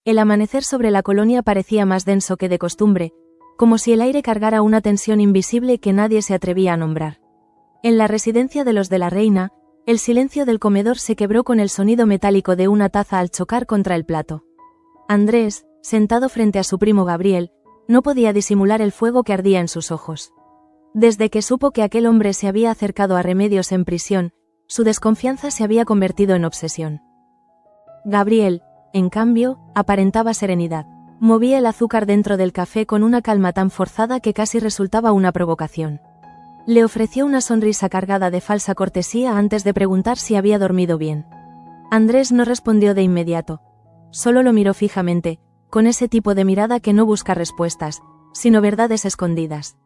El amanecer sobre la colonia parecía más denso que de costumbre, como si el aire cargara una tensión invisible que nadie se atrevía a nombrar. En la residencia de los de la Reina, el silencio del comedor se quebró con el sonido metálico de una taza al chocar contra el plato. Andrés, sentado frente a su primo Gabriel, no podía disimular el fuego que ardía en sus ojos. Desde que supo que aquel hombre se había acercado a Remedios en prisión, su desconfianza se había convertido en obsesión. Gabriel, en cambio, aparentaba serenidad. Movía el azúcar dentro del café con una calma tan forzada que casi resultaba una provocación. Le ofreció una sonrisa cargada de falsa cortesía antes de preguntar si había dormido bien. Andrés no respondió de inmediato. Solo lo miró fijamente, con ese tipo de mirada que no busca respuestas, sino verdades escondidas.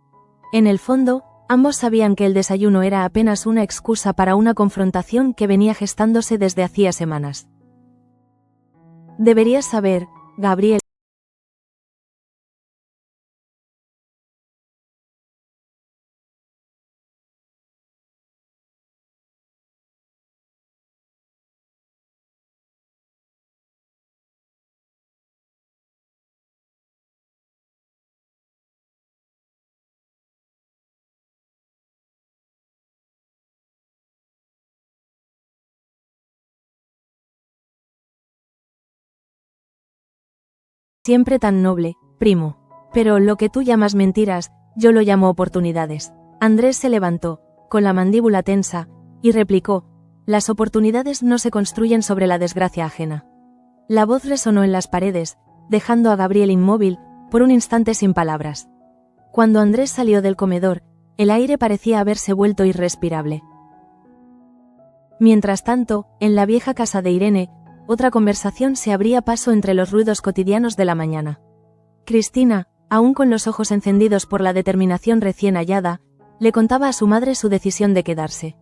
En el fondo, ambos sabían que el desayuno era apenas una excusa para una confrontación que venía gestándose desde hacía semanas. Deberías saber, Gabriel. Siempre tan noble, primo. Pero lo que tú llamas mentiras, yo lo llamo oportunidades. Andrés se levantó, con la mandíbula tensa, y replicó: las oportunidades no se construyen sobre la desgracia ajena. La voz resonó en las paredes, dejando a Gabriel inmóvil, por un instante sin palabras. Cuando Andrés salió del comedor, el aire parecía haberse vuelto irrespirable. Mientras tanto, en la vieja casa de Irene, otra conversación se abría paso entre los ruidos cotidianos de la mañana. Cristina, aún con los ojos encendidos por la determinación recién hallada, le contaba a su madre su decisión de quedarse.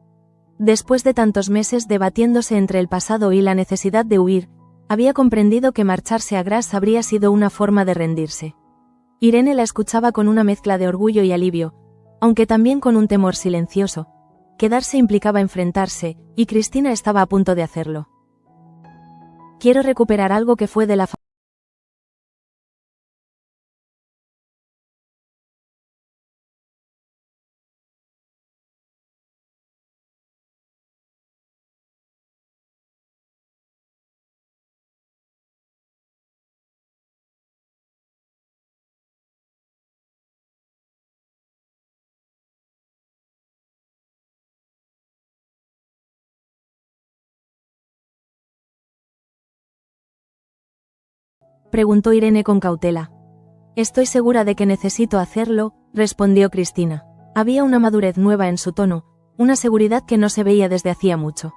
Después de tantos meses debatiéndose entre el pasado y la necesidad de huir, había comprendido que marcharse a Gras habría sido una forma de rendirse. Irene la escuchaba con una mezcla de orgullo y alivio, aunque también con un temor silencioso. Quedarse implicaba enfrentarse, y Cristina estaba a punto de hacerlo. Quiero recuperar algo que fue de la familia. Preguntó Irene con cautela. Estoy segura de que necesito hacerlo, respondió Cristina. Había una madurez nueva en su tono, una seguridad que no se veía desde hacía mucho.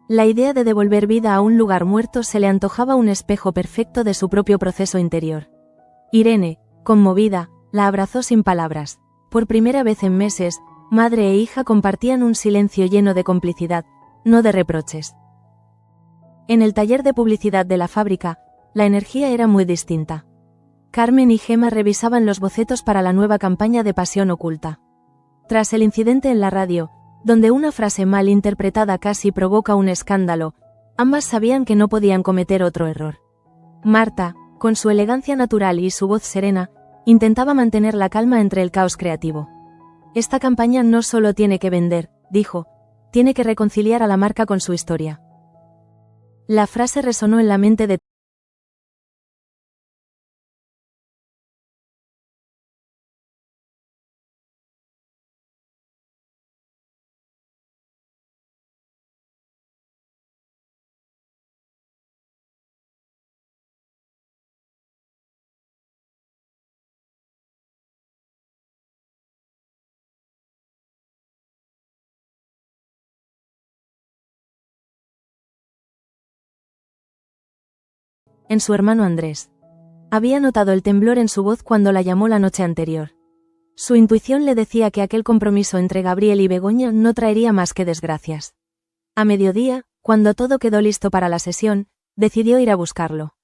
La idea de devolver vida a un lugar muerto se le antojaba un espejo perfecto de su propio proceso interior. Irene, conmovida, la abrazó sin palabras. Por primera vez en meses, madre e hija compartían un silencio lleno de complicidad, no de reproches. En el taller de publicidad de la fábrica, la energía era muy distinta. Carmen y Gemma revisaban los bocetos para la nueva campaña de Pasión Oculta. Tras el incidente en la radio, donde una frase mal interpretada casi provoca un escándalo, ambas sabían que no podían cometer otro error. Marta, con su elegancia natural y su voz serena, intentaba mantener la calma entre el caos creativo. Esta campaña no solo tiene que vender, dijo, tiene que reconciliar a la marca con su historia. La frase resonó en la mente de en su hermano Andrés. Había notado el temblor en su voz cuando la llamó la noche anterior. Su intuición le decía que aquel compromiso entre Gabriel y Begoña no traería más que desgracias. A mediodía, cuando todo quedó listo para la sesión, decidió ir a buscarlo.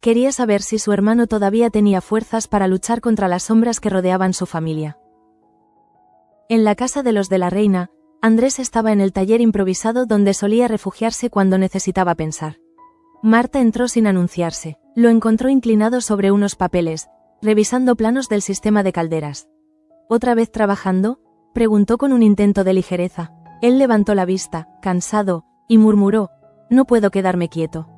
Quería saber si su hermano todavía tenía fuerzas para luchar contra las sombras que rodeaban su familia. En la casa de los de la Reina, Andrés estaba en el taller improvisado donde solía refugiarse cuando necesitaba pensar. Marta entró sin anunciarse. Lo encontró inclinado sobre unos papeles, revisando planos del sistema de calderas. ¿Otra vez trabajando?, preguntó con un intento de ligereza. Él levantó la vista, cansado, y murmuró: no puedo quedarme quieto.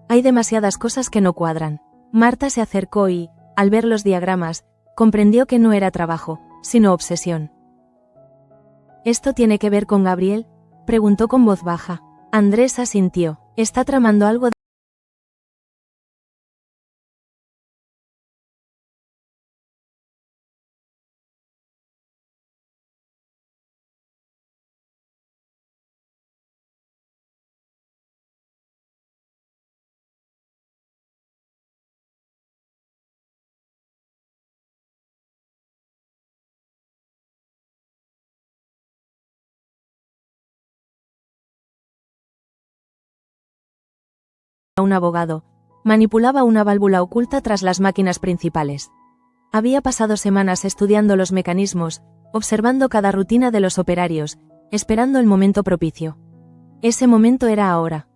Hay demasiadas cosas que no cuadran. Marta se acercó y, al ver los diagramas, comprendió que no era trabajo, sino obsesión. ¿Esto tiene que ver con Gabriel?, preguntó con voz baja. Andrés asintió. Está tramando algo. Un abogado, manipulaba una válvula oculta tras las máquinas principales. Había pasado semanas estudiando los mecanismos, observando cada rutina de los operarios, esperando el momento propicio. Ese momento era ahora.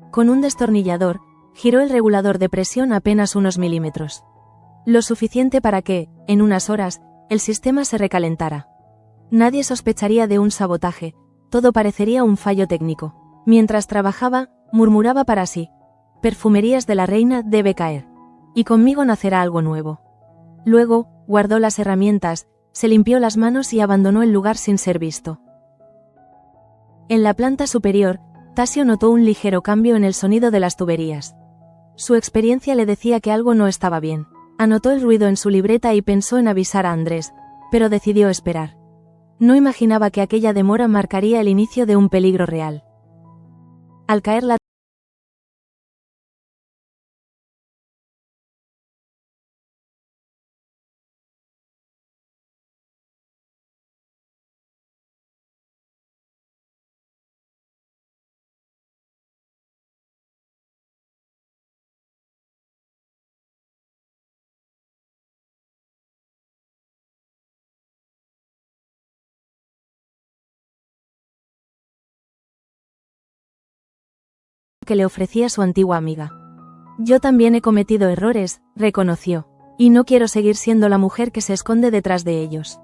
Con un destornillador, giró el regulador de presión apenas unos milímetros. Lo suficiente para que, en unas horas, el sistema se recalentara. Nadie sospecharía de un sabotaje, todo parecería un fallo técnico. Mientras trabajaba, murmuraba para sí: perfumerías de la reina debe caer. Y conmigo nacerá algo nuevo. Luego, guardó las herramientas, se limpió las manos y abandonó el lugar sin ser visto. En la planta superior, Tasio notó un ligero cambio en el sonido de las tuberías. Su experiencia le decía que algo no estaba bien. Anotó el ruido en su libreta y pensó en avisar a Andrés, pero decidió esperar. No imaginaba que aquella demora marcaría el inicio de un peligro real. Al caer la que le ofrecía su antigua amiga. Yo también he cometido errores, reconoció, y no quiero seguir siendo la mujer que se esconde detrás de ellos.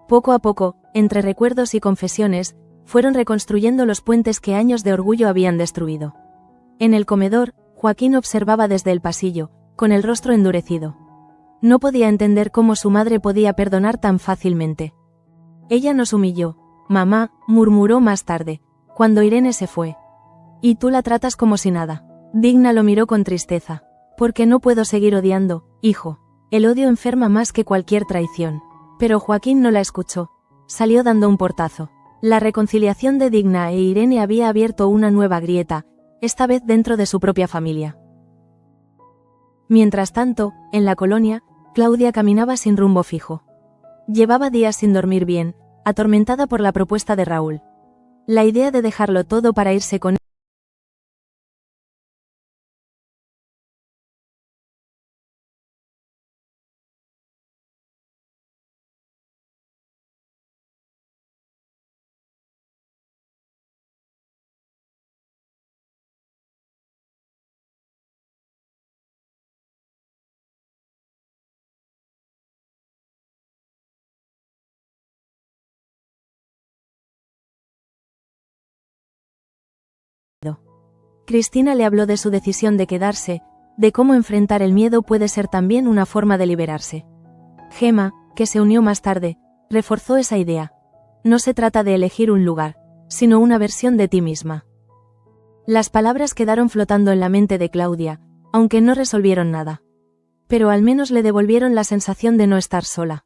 Poco a poco, entre recuerdos y confesiones, fueron reconstruyendo los puentes que años de orgullo habían destruido. En el comedor, Joaquín observaba desde el pasillo, con el rostro endurecido. No podía entender cómo su madre podía perdonar tan fácilmente. Ella nos humilló, mamá, murmuró más tarde, cuando Irene se fue. Y tú la tratas como si nada. Digna lo miró con tristeza. Porque no puedo seguir odiando, hijo. El odio enferma más que cualquier traición. Pero Joaquín no la escuchó. Salió dando un portazo. La reconciliación de Digna e Irene había abierto una nueva grieta, esta vez dentro de su propia familia. Mientras tanto, en la colonia, Claudia caminaba sin rumbo fijo. Llevaba días sin dormir bien, atormentada por la propuesta de Raúl. La idea de dejarlo todo para irse con Cristina le habló de su decisión de quedarse, de cómo enfrentar el miedo puede ser también una forma de liberarse. Gemma, que se unió más tarde, reforzó esa idea. No se trata de elegir un lugar, sino una versión de ti misma. Las palabras quedaron flotando en la mente de Claudia, aunque no resolvieron nada. Pero al menos le devolvieron la sensación de no estar sola.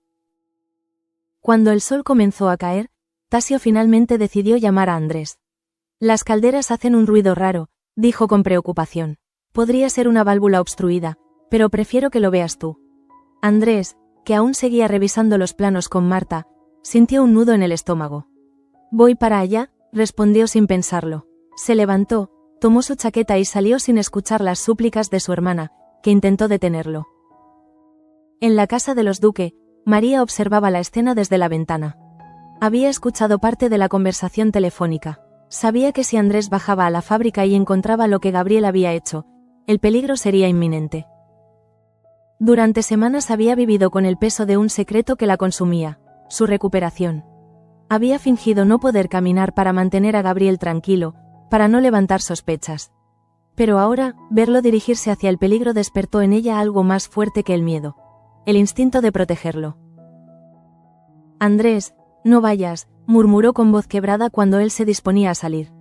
Cuando el sol comenzó a caer, Tasio finalmente decidió llamar a Andrés. Las calderas hacen un ruido raro, dijo con preocupación. Podría ser una válvula obstruida, pero prefiero que lo veas tú. Andrés, que aún seguía revisando los planos con Marta, sintió un nudo en el estómago. Voy para allá, respondió sin pensarlo. Se levantó, tomó su chaqueta y salió sin escuchar las súplicas de su hermana, que intentó detenerlo. En la casa de los Duque, María observaba la escena desde la ventana. Había escuchado parte de la conversación telefónica. Sabía que si Andrés bajaba a la fábrica y encontraba lo que Gabriel había hecho, el peligro sería inminente. Durante semanas había vivido con el peso de un secreto que la consumía, su recuperación. Había fingido no poder caminar para mantener a Gabriel tranquilo, para no levantar sospechas. Pero ahora, verlo dirigirse hacia el peligro despertó en ella algo más fuerte que el miedo. El instinto de protegerlo. Andrés, no vayas, murmuró con voz quebrada cuando él se disponía a salir.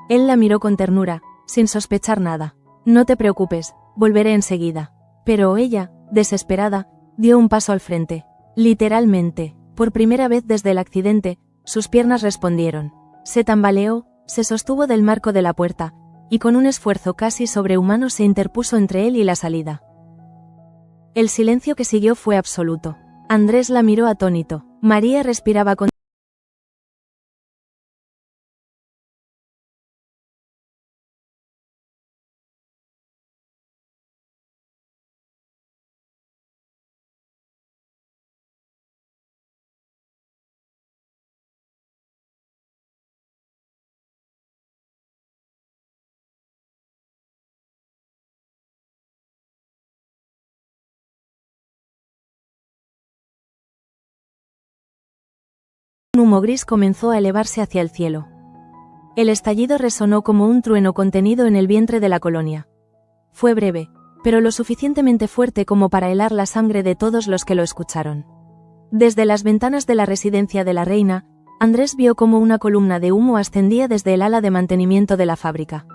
Él la miró con ternura, sin sospechar nada. No te preocupes, volveré enseguida. Pero ella, desesperada, dio un paso al frente. Literalmente, por primera vez desde el accidente, sus piernas respondieron. Se tambaleó, se sostuvo del marco de la puerta, y con un esfuerzo casi sobrehumano se interpuso entre él y la salida. El silencio que siguió fue absoluto. Andrés la miró atónito. María respiraba con un humo gris comenzó a elevarse hacia el cielo. El estallido resonó como un trueno contenido en el vientre de la colonia. Fue breve, pero lo suficientemente fuerte como para helar la sangre de todos los que lo escucharon. Desde las ventanas de la residencia de la reina, Andrés vio cómo una columna de humo ascendía desde el ala de mantenimiento de la fábrica.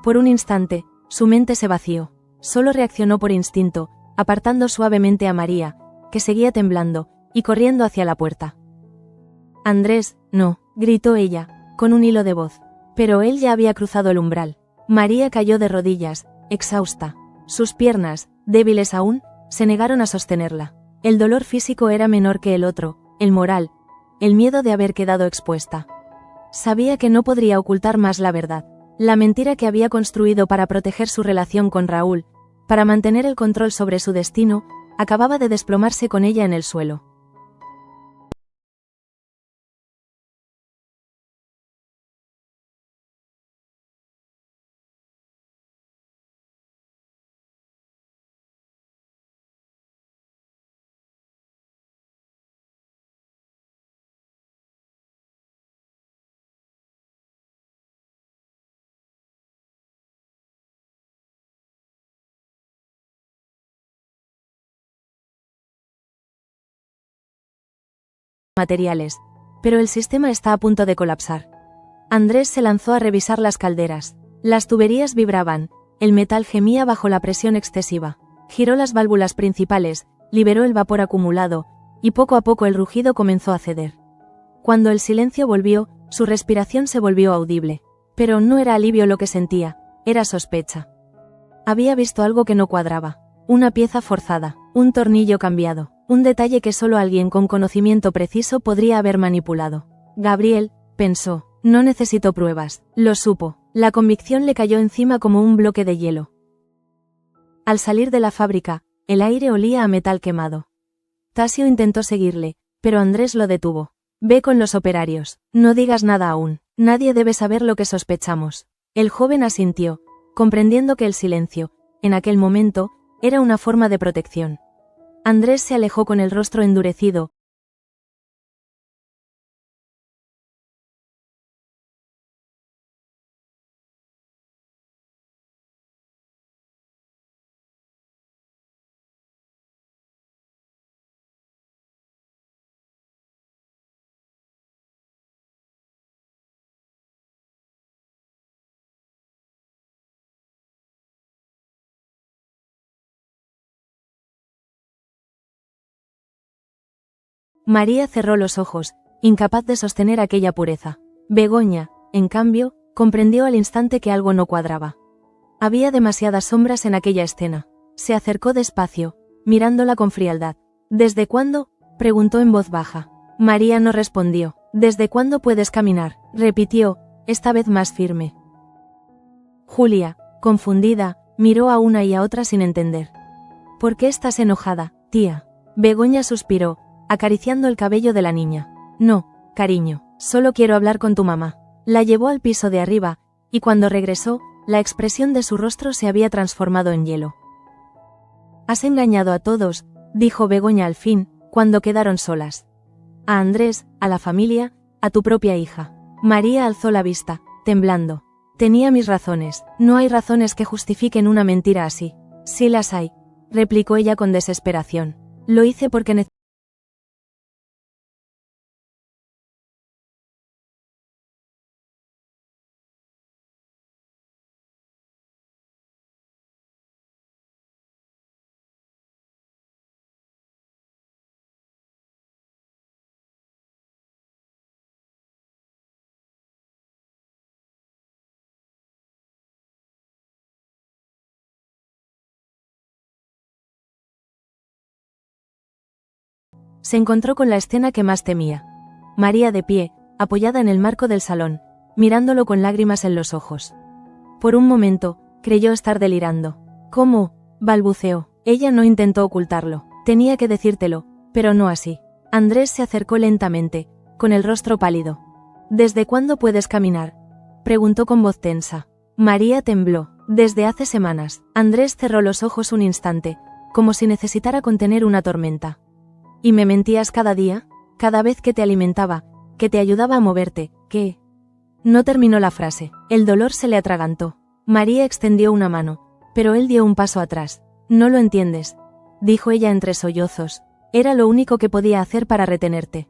Por un instante, su mente se vació. Solo reaccionó por instinto, apartando suavemente a María, que seguía temblando, y corriendo hacia la puerta. Andrés, no, gritó ella, con un hilo de voz. Pero él ya había cruzado el umbral. María cayó de rodillas, exhausta. Sus piernas, débiles aún, se negaron a sostenerla. El dolor físico era menor que el otro, el moral, el miedo de haber quedado expuesta. Sabía que no podría ocultar más la verdad, la mentira que había construido para proteger su relación con Raúl, para mantener el control sobre su destino, acababa de desplomarse con ella en el suelo. Materiales, pero el sistema está a punto de colapsar. Andrés se lanzó a revisar las calderas. Las tuberías vibraban, el metal gemía bajo la presión excesiva. Giró las válvulas principales, liberó el vapor acumulado, y poco a poco el rugido comenzó a ceder. Cuando el silencio volvió, su respiración se volvió audible. Pero no era alivio lo que sentía, era sospecha. Había visto algo que no cuadraba. Una pieza forzada, un tornillo cambiado, un detalle que solo alguien con conocimiento preciso podría haber manipulado. Gabriel, pensó, no necesito pruebas, lo supo. La convicción le cayó encima como un bloque de hielo. Al salir de la fábrica, el aire olía a metal quemado. Tasio intentó seguirle, pero Andrés lo detuvo. Ve con los operarios, no digas nada aún, nadie debe saber lo que sospechamos. El joven asintió, comprendiendo que el silencio, en aquel momento, era una forma de protección. Andrés se alejó con el rostro endurecido. María cerró los ojos, incapaz de sostener aquella pureza. Begoña, en cambio, comprendió al instante que algo no cuadraba. Había demasiadas sombras en aquella escena. Se acercó despacio, mirándola con frialdad. ¿Desde cuándo?, preguntó en voz baja. María no respondió. ¿Desde cuándo puedes caminar?, repitió, esta vez más firme. Julia, confundida, miró a una y a otra sin entender. ¿Por qué estás enojada, tía? Begoña suspiró, acariciando el cabello de la niña. No, cariño, solo quiero hablar con tu mamá. La llevó al piso de arriba, y cuando regresó, la expresión de su rostro se había transformado en hielo. «Has engañado a todos», dijo Begoña al fin, cuando quedaron solas. «A Andrés, a la familia, a tu propia hija». María alzó la vista, temblando. «Tenía mis razones. No hay razones que justifiquen una mentira así». «Sí las hay», replicó ella con desesperación. «Lo hice porque necesitaba». Se encontró con la escena que más temía. María de pie, apoyada en el marco del salón, mirándolo con lágrimas en los ojos. Por un momento, creyó estar delirando. «¿Cómo?», balbuceó. Ella no intentó ocultarlo. «Tenía que decírtelo, pero no así». Andrés se acercó lentamente, con el rostro pálido. «¿Desde cuándo puedes caminar?», preguntó con voz tensa. María tembló. «Desde hace semanas». Andrés cerró los ojos un instante, como si necesitara contener una tormenta. «¿Y me mentías cada día? Cada vez que te alimentaba, que te ayudaba a moverte, que...». No terminó la frase. El dolor se le atragantó. María extendió una mano, pero él dio un paso atrás. «No lo entiendes», dijo ella entre sollozos. «Era lo único que podía hacer para retenerte».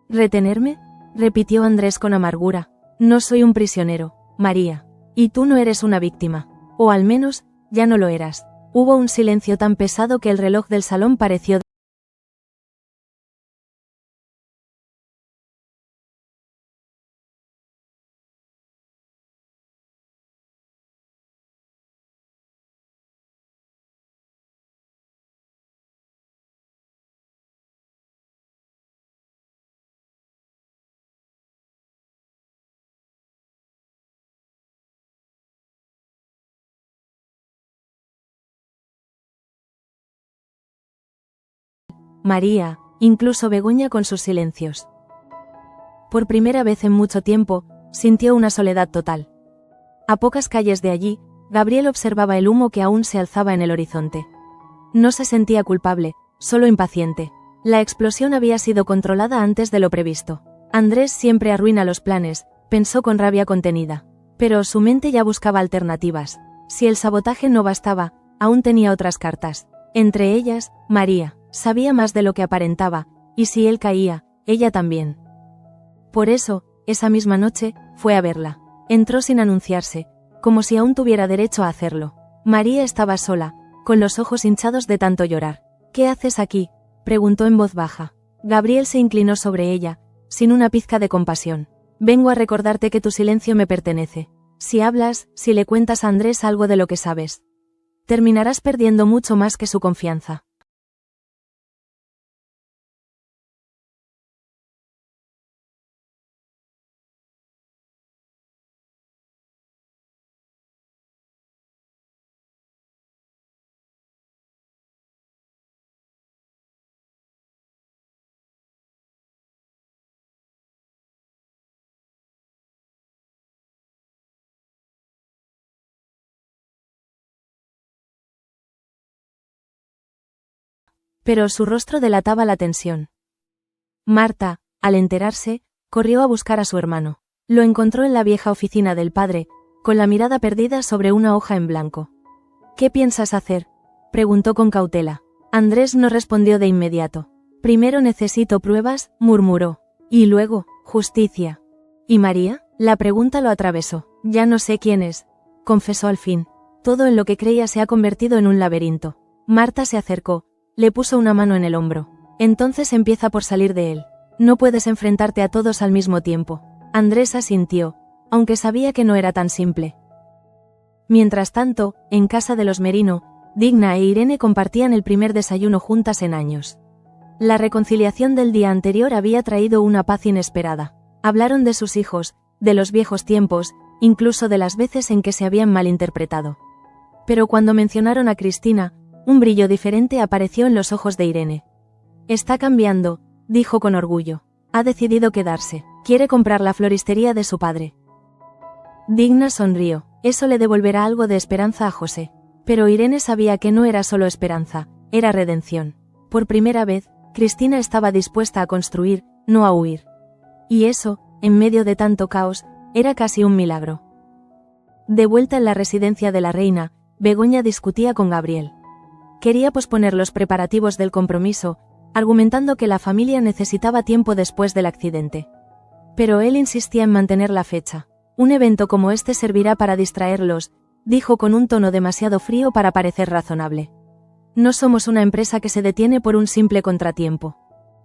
«¿Retenerme?», repitió Andrés con amargura. «No soy un prisionero, María. Y tú no eres una víctima. O al menos, ya no lo eras». Hubo un silencio tan pesado que el reloj del salón pareció María, incluso Begoña con sus silencios. Por primera vez en mucho tiempo, sintió una soledad total. A pocas calles de allí, Gabriel observaba el humo que aún se alzaba en el horizonte. No se sentía culpable, solo impaciente. La explosión había sido controlada antes de lo previsto. Andrés siempre arruina los planes, pensó con rabia contenida. Pero su mente ya buscaba alternativas. Si el sabotaje no bastaba, aún tenía otras cartas. Entre ellas, María. Sabía más de lo que aparentaba, y si él caía, ella también. Por eso, esa misma noche, fue a verla. Entró sin anunciarse, como si aún tuviera derecho a hacerlo. María estaba sola, con los ojos hinchados de tanto llorar. «¿Qué haces aquí?», preguntó en voz baja. Gabriel se inclinó sobre ella, sin una pizca de compasión. «Vengo a recordarte que tu silencio me pertenece. Si hablas, si le cuentas a Andrés algo de lo que sabes, terminarás perdiendo mucho más que su confianza». Pero su rostro delataba la tensión. Marta, al enterarse, corrió a buscar a su hermano. Lo encontró en la vieja oficina del padre, con la mirada perdida sobre una hoja en blanco. «¿Qué piensas hacer?», preguntó con cautela. Andrés no respondió de inmediato. «Primero necesito pruebas», murmuró. «Y luego, justicia». «¿Y María?», la pregunta lo atravesó. «Ya no sé quién es», confesó al fin. «Todo en lo que creía se ha convertido en un laberinto». Marta se acercó, le puso una mano en el hombro. «Entonces empieza por salir de él. No puedes enfrentarte a todos al mismo tiempo». Andrés asintió, aunque sabía que no era tan simple. Mientras tanto, en casa de los Merino, Digna e Irene compartían el primer desayuno juntas en años. La reconciliación del día anterior había traído una paz inesperada. Hablaron de sus hijos, de los viejos tiempos, incluso de las veces en que se habían malinterpretado. Pero cuando mencionaron a Cristina, un brillo diferente apareció en los ojos de Irene. «Está cambiando», dijo con orgullo. «Ha decidido quedarse. Quiere comprar la floristería de su padre». Digna sonrió. Eso le devolverá algo de esperanza a José. Pero Irene sabía que no era solo esperanza, era redención. Por primera vez, Cristina estaba dispuesta a construir, no a huir. Y eso, en medio de tanto caos, era casi un milagro. De vuelta en la residencia de la reina, Begoña discutía con Gabriel. Quería posponer los preparativos del compromiso, argumentando que la familia necesitaba tiempo después del accidente. Pero él insistía en mantener la fecha. Un evento como este servirá para distraerlos, dijo con un tono demasiado frío para parecer razonable. No somos una empresa que se detiene por un simple contratiempo.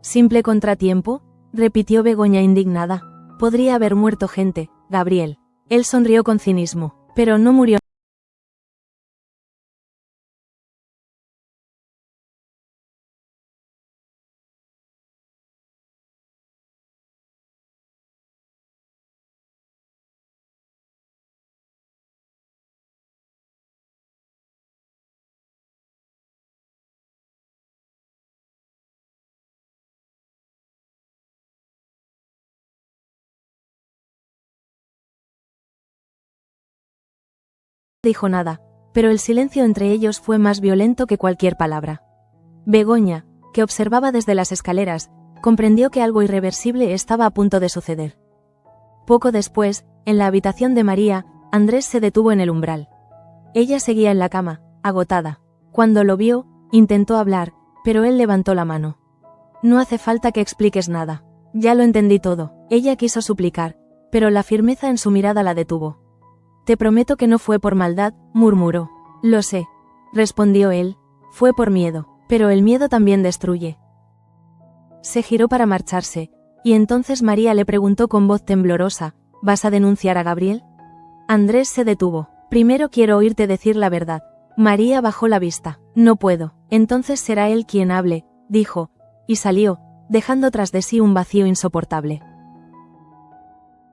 ¿Simple contratiempo?, repitió Begoña indignada. Podría haber muerto gente, Gabriel. Él sonrió con cinismo, pero no murió. Dijo nada, pero el silencio entre ellos fue más violento que cualquier palabra. Begoña, que observaba desde las escaleras, comprendió que algo irreversible estaba a punto de suceder. Poco después, en la habitación de María, Andrés se detuvo en el umbral. Ella seguía en la cama, agotada. Cuando lo vio, intentó hablar, pero él levantó la mano. No hace falta que expliques nada. Ya lo entendí todo. Ella quiso suplicar, pero la firmeza en su mirada la detuvo. Te prometo que no fue por maldad, murmuró. Lo sé, respondió él, fue por miedo, pero el miedo también destruye. Se giró para marcharse, y entonces María le preguntó con voz temblorosa, ¿vas a denunciar a Gabriel? Andrés se detuvo. Primero quiero oírte decir la verdad. María bajó la vista. No puedo. Entonces será él quien hable, dijo, y salió, dejando tras de sí un vacío insoportable.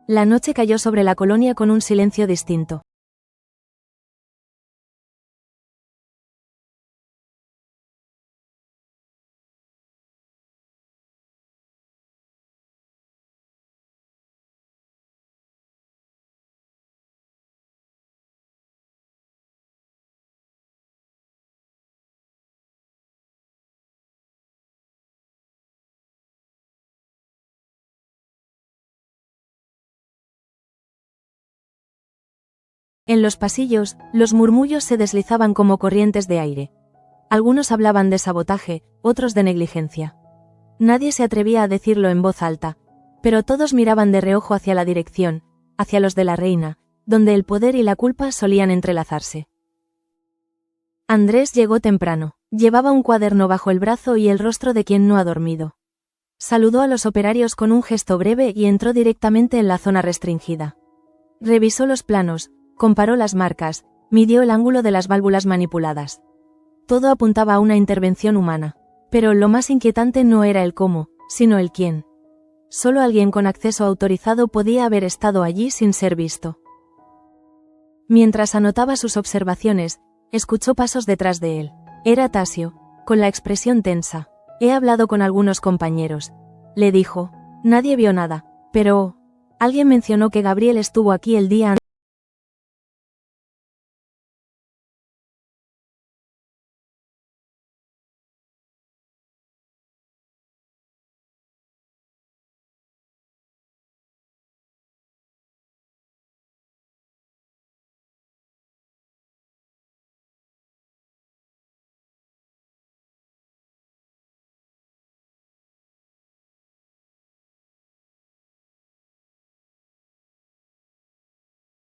La noche cayó sobre la colonia con un silencio distinto. En los pasillos, los murmullos se deslizaban como corrientes de aire. Algunos hablaban de sabotaje, otros de negligencia. Nadie se atrevía a decirlo en voz alta, pero todos miraban de reojo hacia la dirección, hacia los de la reina, donde el poder y la culpa solían entrelazarse. Andrés llegó temprano. Llevaba un cuaderno bajo el brazo y el rostro de quien no ha dormido. Saludó a los operarios con un gesto breve y entró directamente en la zona restringida. Revisó los planos, comparó las marcas, midió el ángulo de las válvulas manipuladas. Todo apuntaba a una intervención humana. Pero lo más inquietante no era el cómo, sino el quién. Solo alguien con acceso autorizado podía haber estado allí sin ser visto. Mientras anotaba sus observaciones, escuchó pasos detrás de él. Era Tasio, con la expresión tensa. He hablado con algunos compañeros. Le dijo. Nadie vio nada, pero... Alguien mencionó que Gabriel estuvo aquí el día antes.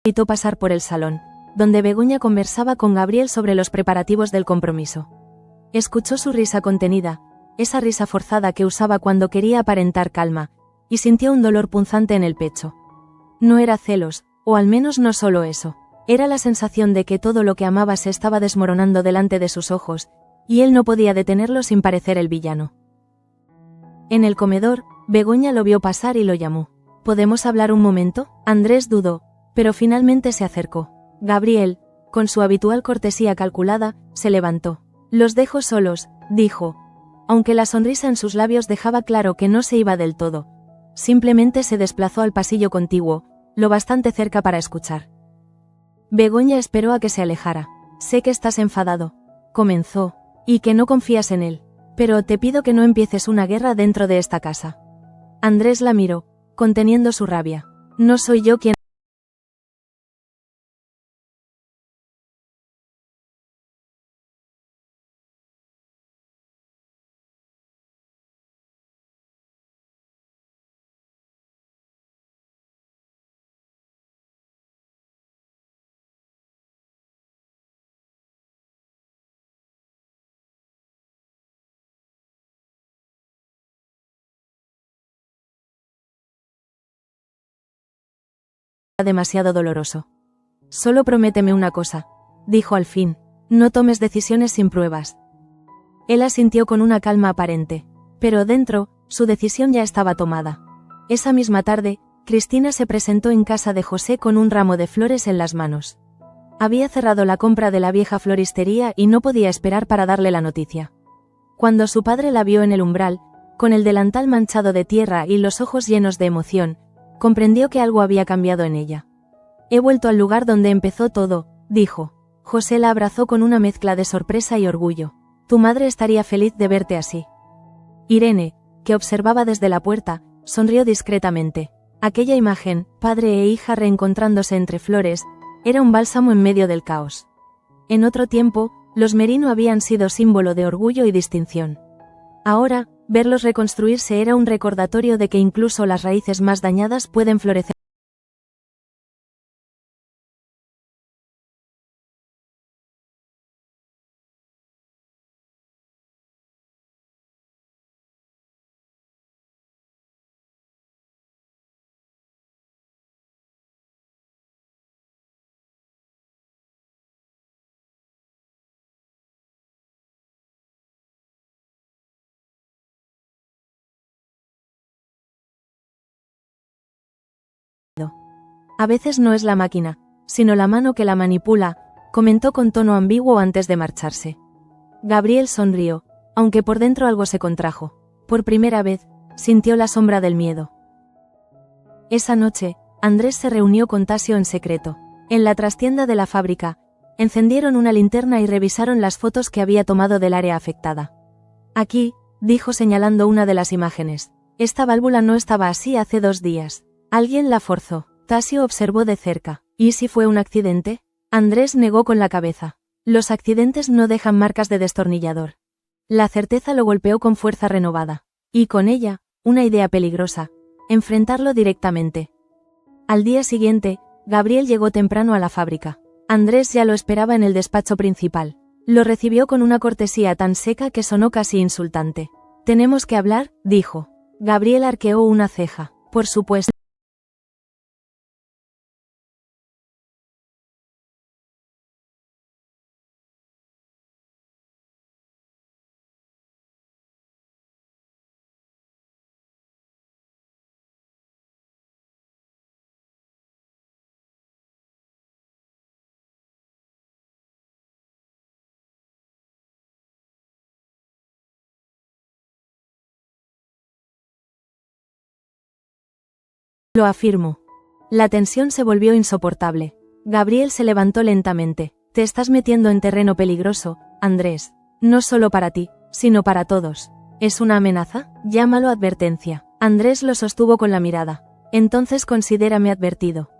Evitó pasar por el salón, donde Begoña conversaba con Gabriel sobre los preparativos del compromiso. Escuchó su risa contenida, esa risa forzada que usaba cuando quería aparentar calma, y sintió un dolor punzante en el pecho. No era celos, o al menos no solo eso, era la sensación de que todo lo que amaba se estaba desmoronando delante de sus ojos, y él no podía detenerlo sin parecer el villano. En el comedor, Begoña lo vio pasar y lo llamó. ¿Podemos hablar un momento? Andrés dudó, pero finalmente se acercó. Gabriel, con su habitual cortesía calculada, se levantó. Los dejo solos, dijo, aunque la sonrisa en sus labios dejaba claro que no se iba del todo. Simplemente se desplazó al pasillo contiguo, lo bastante cerca para escuchar. Begoña esperó a que se alejara. Sé que estás enfadado, comenzó, y que no confías en él, pero te pido que no empieces una guerra dentro de esta casa. Andrés la miró, conteniendo su rabia. No soy yo quien demasiado doloroso. Solo prométeme una cosa, dijo al fin, no tomes decisiones sin pruebas. Él asintió con una calma aparente, pero dentro, su decisión ya estaba tomada. Esa misma tarde, Cristina se presentó en casa de José con un ramo de flores en las manos. Había cerrado la compra de la vieja floristería y no podía esperar para darle la noticia. Cuando su padre la vio en el umbral, con el delantal manchado de tierra y los ojos llenos de emoción, comprendió que algo había cambiado en ella. He vuelto al lugar donde empezó todo, dijo. José la abrazó con una mezcla de sorpresa y orgullo. Tu madre estaría feliz de verte así. Irene, que observaba desde la puerta, sonrió discretamente. Aquella imagen, padre e hija reencontrándose entre flores, era un bálsamo en medio del caos. En otro tiempo, los Merino habían sido símbolo de orgullo y distinción. Ahora, verlos reconstruirse era un recordatorio de que incluso las raíces más dañadas pueden florecer. A veces no es la máquina, sino la mano que la manipula, comentó con tono ambiguo antes de marcharse. Gabriel sonrió, aunque por dentro algo se contrajo. Por primera vez, sintió la sombra del miedo. Esa noche, Andrés se reunió con Tasio en secreto. En la trastienda de la fábrica, encendieron una linterna y revisaron las fotos que había tomado del área afectada. Aquí, dijo señalando una de las imágenes. Esta válvula no estaba así hace 2 días. Alguien la forzó. Tasio observó de cerca. ¿Y si fue un accidente? Andrés negó con la cabeza. Los accidentes no dejan marcas de destornillador. La certeza lo golpeó con fuerza renovada. Y con ella, una idea peligrosa. Enfrentarlo directamente. Al día siguiente, Gabriel llegó temprano a la fábrica. Andrés ya lo esperaba en el despacho principal. Lo recibió con una cortesía tan seca que sonó casi insultante. Tenemos que hablar, dijo. Gabriel arqueó una ceja. Por supuesto. Lo afirmo. La tensión se volvió insoportable. Gabriel se levantó lentamente. Te estás metiendo en terreno peligroso, Andrés. No solo para ti, sino para todos. ¿Es una amenaza? Llámalo advertencia. Andrés lo sostuvo con la mirada. Entonces considérame advertido.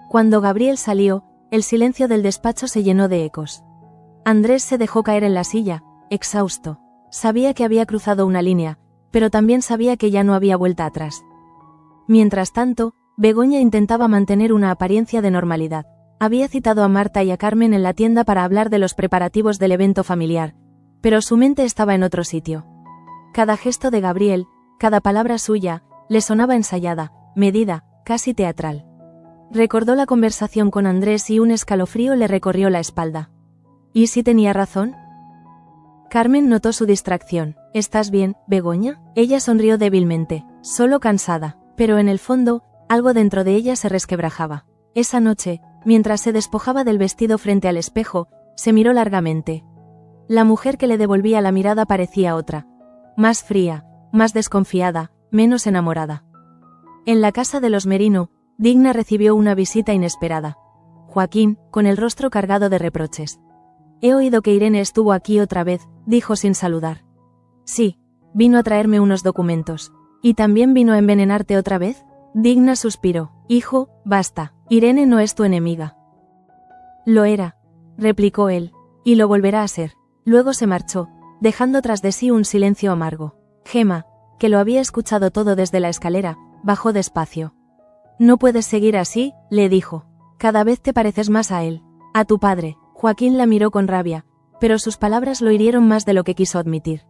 Cuando Gabriel salió, el silencio del despacho se llenó de ecos. Andrés se dejó caer en la silla, exhausto. Sabía que había cruzado una línea, pero también sabía que ya no había vuelta atrás. Mientras tanto, Begoña intentaba mantener una apariencia de normalidad. Había citado a Marta y a Carmen en la tienda para hablar de los preparativos del evento familiar, pero su mente estaba en otro sitio. Cada gesto de Gabriel, cada palabra suya, le sonaba ensayada, medida, casi teatral. Recordó la conversación con Andrés y un escalofrío le recorrió la espalda. ¿Y si tenía razón? Carmen notó su distracción. ¿Estás bien, Begoña? Ella sonrió débilmente, solo cansada. Pero en el fondo, algo dentro de ella se resquebrajaba. Esa noche, mientras se despojaba del vestido frente al espejo, se miró largamente. La mujer que le devolvía la mirada parecía otra. Más fría, más desconfiada, menos enamorada. En la casa de los Merino, Digna recibió una visita inesperada. Joaquín, con el rostro cargado de reproches. He oído que Irene estuvo aquí otra vez, dijo sin saludar. Sí, vino a traerme unos documentos. ¿Y también vino a envenenarte otra vez? Digna suspiró. Hijo, basta, Irene no es tu enemiga. Lo era, replicó él, y lo volverá a ser. Luego se marchó, dejando tras de sí un silencio amargo. Gemma, que lo había escuchado todo desde la escalera, bajó despacio. No puedes seguir así, le dijo. Cada vez te pareces más a él, a tu padre. Joaquín la miró con rabia, pero sus palabras lo hirieron más de lo que quiso admitir.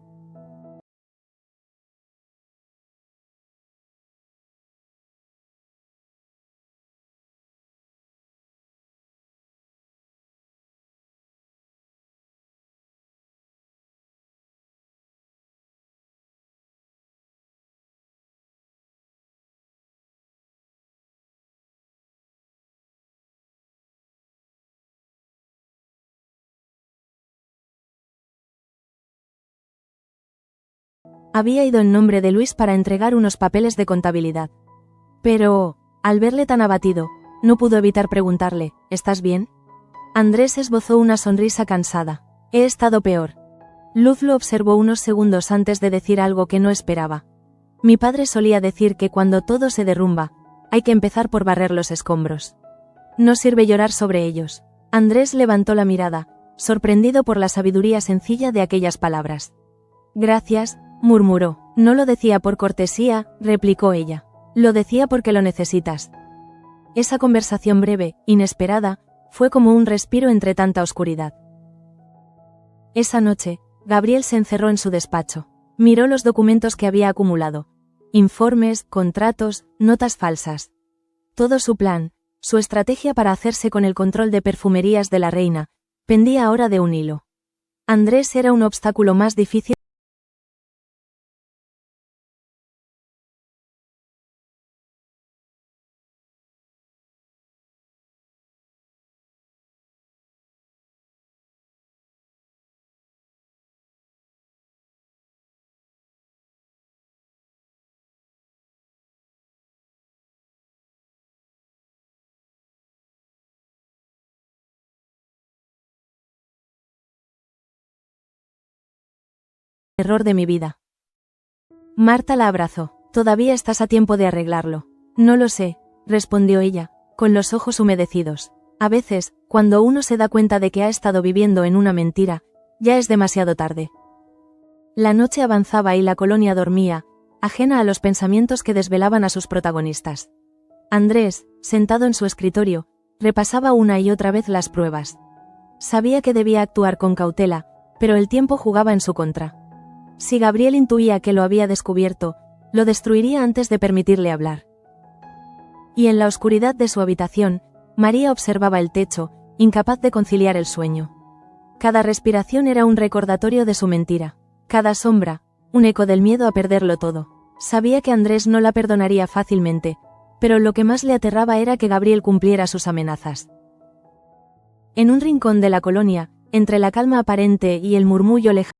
Había ido en nombre de Luis para entregar unos papeles de contabilidad. Pero, al verle tan abatido, no pudo evitar preguntarle, ¿estás bien? Andrés esbozó una sonrisa cansada. He estado peor. Luz lo observó unos segundos antes de decir algo que no esperaba. Mi padre solía decir que cuando todo se derrumba, hay que empezar por barrer los escombros. No sirve llorar sobre ellos. Andrés levantó la mirada, sorprendido por la sabiduría sencilla de aquellas palabras. Gracias, murmuró. No lo decía por cortesía, replicó ella. Lo decía porque lo necesitas. Esa conversación breve, inesperada, fue como un respiro entre tanta oscuridad. Esa noche, Gabriel se encerró en su despacho. Miró los documentos que había acumulado. Informes, contratos, notas falsas. Todo su plan, su estrategia para hacerse con el control de perfumerías de la reina, pendía ahora de un hilo. Andrés era un obstáculo más difícil. Error de mi vida. Marta la abrazó. Todavía estás a tiempo de arreglarlo. No lo sé, respondió ella, con los ojos humedecidos. A veces, cuando uno se da cuenta de que ha estado viviendo en una mentira, ya es demasiado tarde. La noche avanzaba y la colonia dormía, ajena a los pensamientos que desvelaban a sus protagonistas. Andrés, sentado en su escritorio, repasaba una y otra vez las pruebas. Sabía que debía actuar con cautela, pero el tiempo jugaba en su contra. Si Gabriel intuía que lo había descubierto, lo destruiría antes de permitirle hablar. Y en la oscuridad de su habitación, María observaba el techo, incapaz de conciliar el sueño. Cada respiración era un recordatorio de su mentira. Cada sombra, un eco del miedo a perderlo todo. Sabía que Andrés no la perdonaría fácilmente, pero lo que más le aterraba era que Gabriel cumpliera sus amenazas. En un rincón de la colonia, entre la calma aparente y el murmullo lejano,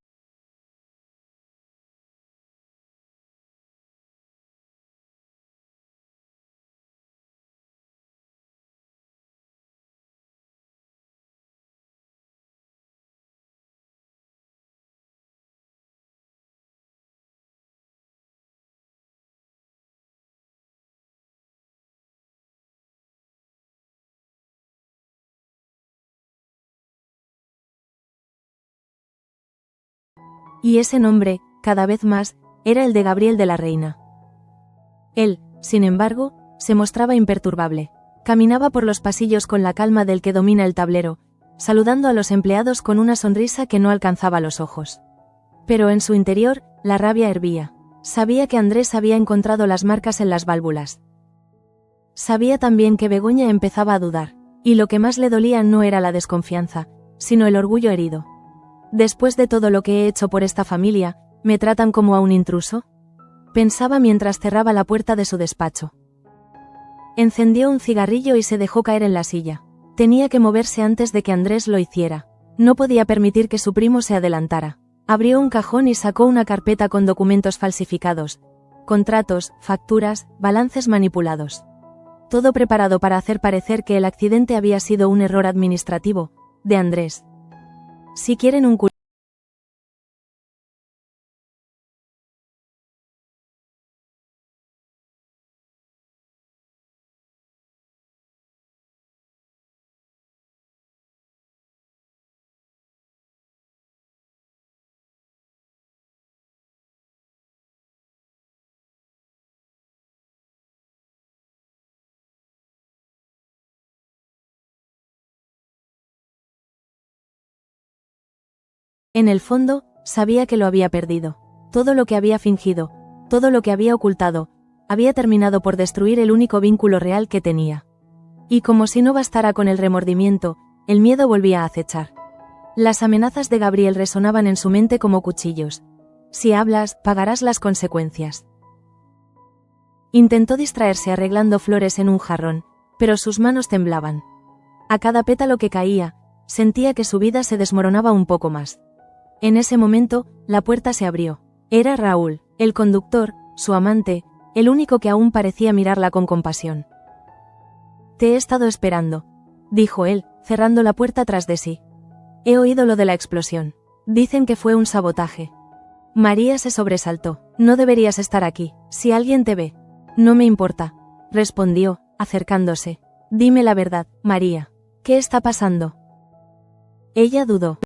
y ese nombre, cada vez más, era el de Gabriel de la Reina. Él, sin embargo, se mostraba imperturbable. Caminaba por los pasillos con la calma del que domina el tablero, saludando a los empleados con una sonrisa que no alcanzaba los ojos. Pero en su interior, la rabia hervía. Sabía que Andrés había encontrado las marcas en las válvulas. Sabía también que Begoña empezaba a dudar, y lo que más le dolía no era la desconfianza, sino el orgullo herido. Después de todo lo que he hecho por esta familia, ¿me tratan como a un intruso?, pensaba mientras cerraba la puerta de su despacho. Encendió un cigarrillo y se dejó caer en la silla. Tenía que moverse antes de que Andrés lo hiciera. No podía permitir que su primo se adelantara. Abrió un cajón y sacó una carpeta con documentos falsificados, contratos, facturas, balances manipulados. todo preparado para hacer parecer que el accidente había sido un error administrativo, de Andrés. Si quieren un En el fondo, sabía que lo había perdido. Todo lo que había fingido, todo lo que había ocultado, había terminado por destruir el único vínculo real que tenía. Y como si no bastara con el remordimiento, el miedo volvía a acechar. Las amenazas de Gabriel resonaban en su mente como cuchillos. Si hablas, pagarás las consecuencias. Intentó distraerse arreglando flores en un jarrón, pero sus manos temblaban. A cada pétalo que caía, sentía que su vida se desmoronaba un poco más. En ese momento, la puerta se abrió. Era Raúl, el conductor, su amante, el único que aún parecía mirarla con compasión. «Te he estado esperando», dijo él, cerrando la puerta tras de sí. «He oído lo de la explosión. Dicen que fue un sabotaje». María se sobresaltó. «No deberías estar aquí. Si alguien te ve». «No me importa», respondió, acercándose. «Dime la verdad, María. ¿Qué está pasando?» Ella dudó.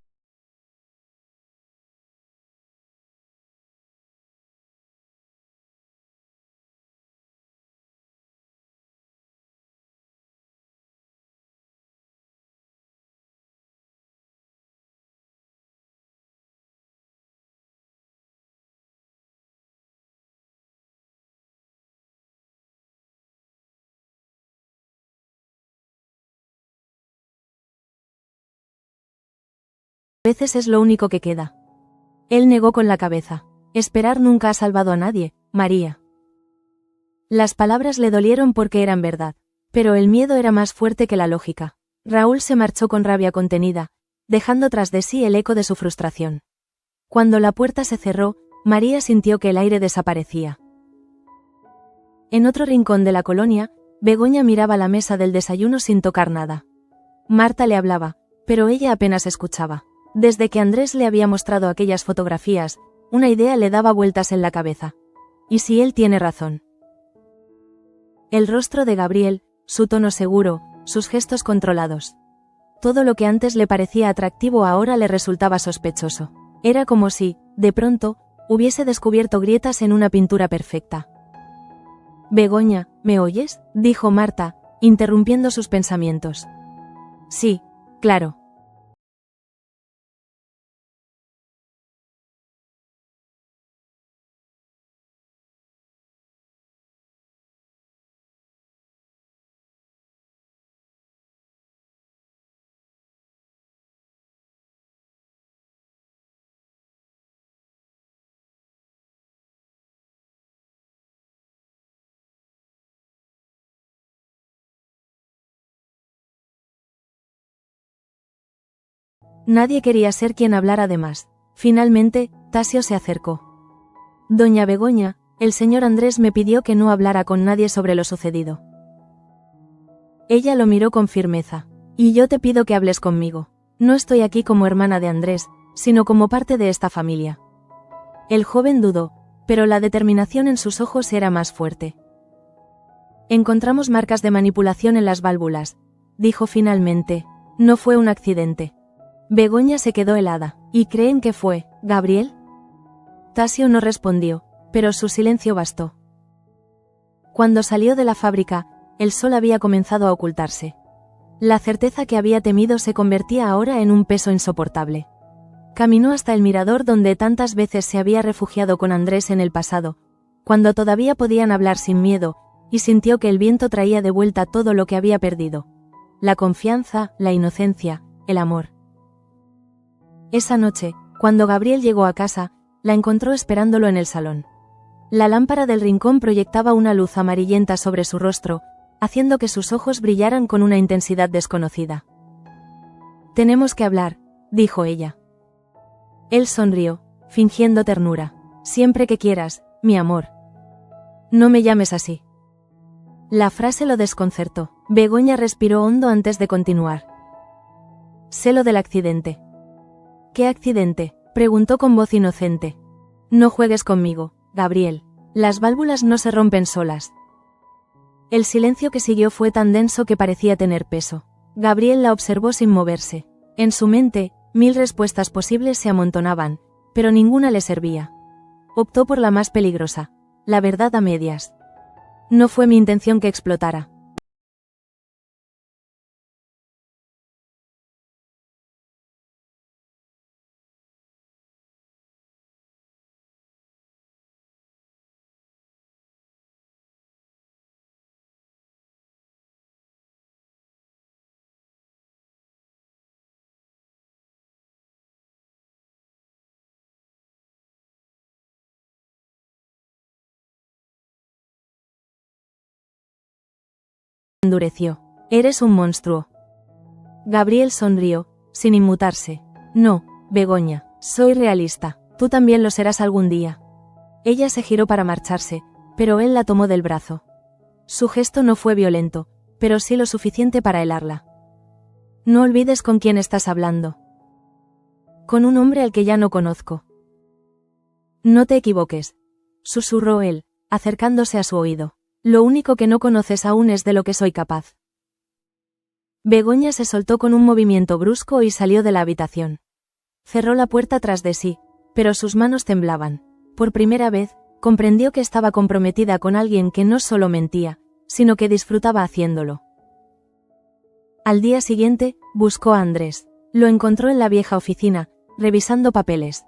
A veces es lo único que queda. Él negó con la cabeza. Esperar nunca ha salvado a nadie, María. Las palabras le dolieron porque eran verdad, pero el miedo era más fuerte que la lógica. Raúl se marchó con rabia contenida, dejando tras de sí el eco de su frustración. Cuando la puerta se cerró, María sintió que el aire desaparecía. En otro rincón de la colonia, Begoña miraba la mesa del desayuno sin tocar nada. Marta le hablaba, pero ella apenas escuchaba. Desde que Andrés le había mostrado aquellas fotografías, una idea le daba vueltas en la cabeza. ¿Y si él tiene razón? El rostro de Gabriel, su tono seguro, sus gestos controlados. Todo lo que antes le parecía atractivo ahora le resultaba sospechoso. Era como si, de pronto, hubiese descubierto grietas en una pintura perfecta. «Begoña, ¿me oyes?», dijo Marta, interrumpiendo sus pensamientos. «Sí, claro». Nadie quería ser quien hablara de más. Finalmente, Tasio se acercó. «Doña Begoña, el señor Andrés me pidió que no hablara con nadie sobre lo sucedido». Ella lo miró con firmeza. «Y yo te pido que hables conmigo. No estoy aquí como hermana de Andrés, sino como parte de esta familia». El joven dudó, pero la determinación en sus ojos era más fuerte. «Encontramos marcas de manipulación en las válvulas», dijo finalmente. «No fue un accidente». Begoña se quedó helada. «¿Y creen que fue Gabriel?». Tasio no respondió, pero su silencio bastó. Cuando salió de la fábrica, el sol había comenzado a ocultarse. La certeza que había temido se convertía ahora en un peso insoportable. Caminó hasta el mirador donde tantas veces se había refugiado con Andrés en el pasado, cuando todavía podían hablar sin miedo, y sintió que el viento traía de vuelta todo lo que había perdido. La confianza, la inocencia, el amor. Esa noche, cuando Gabriel llegó a casa, la encontró esperándolo en el salón. La lámpara del rincón proyectaba una luz amarillenta sobre su rostro, haciendo que sus ojos brillaran con una intensidad desconocida. «Tenemos que hablar», dijo ella. Él sonrió, fingiendo ternura. «Siempre que quieras, mi amor». «No me llames así». La frase lo desconcertó. Begoña respiró hondo antes de continuar. Sé lo del accidente. ¿Qué accidente?, preguntó con voz inocente. No juegues conmigo, Gabriel. Las válvulas no se rompen solas. El silencio que siguió fue tan denso que parecía tener peso. Gabriel la observó sin moverse. En su mente, 1000 respuestas posibles se amontonaban, pero ninguna le servía. Optó por la más peligrosa, la verdad a medias. No fue mi intención que explotara. Endureció. Eres un monstruo. Gabriel sonrió, sin inmutarse. No, Begoña, soy realista. Tú también lo serás algún día. Ella se giró para marcharse, pero él la tomó del brazo. Su gesto no fue violento, pero sí lo suficiente para helarla. No olvides con quién estás hablando. Con un hombre al que ya no conozco. No te equivoques, susurró él, acercándose a su oído. Lo único que no conoces aún es de lo que soy capaz. Begoña se soltó con un movimiento brusco y salió de la habitación. Cerró la puerta tras de sí, pero sus manos temblaban. Por primera vez, comprendió que estaba comprometida con alguien que no solo mentía, sino que disfrutaba haciéndolo. Al día siguiente, buscó a Andrés. Lo encontró en la vieja oficina, revisando papeles.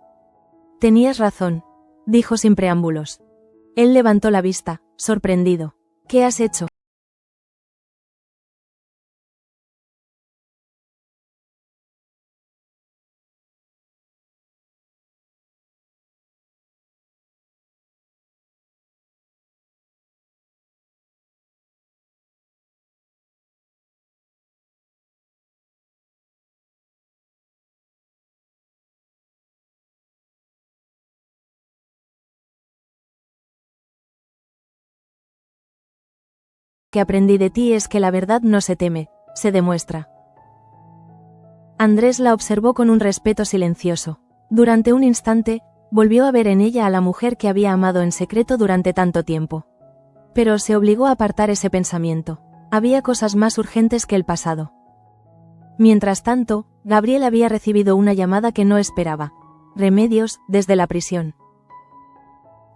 Tenías razón, dijo sin preámbulos. Él levantó la vista, sorprendido. ¿Qué has hecho? Que aprendí de ti es que la verdad no se teme, se demuestra. Andrés la observó con un respeto silencioso. Durante un instante, volvió a ver en ella a la mujer que había amado en secreto durante tanto tiempo. Pero se obligó a apartar ese pensamiento. Había cosas más urgentes que el pasado. Mientras tanto, Gabriel había recibido una llamada que no esperaba. Remedios, desde la prisión.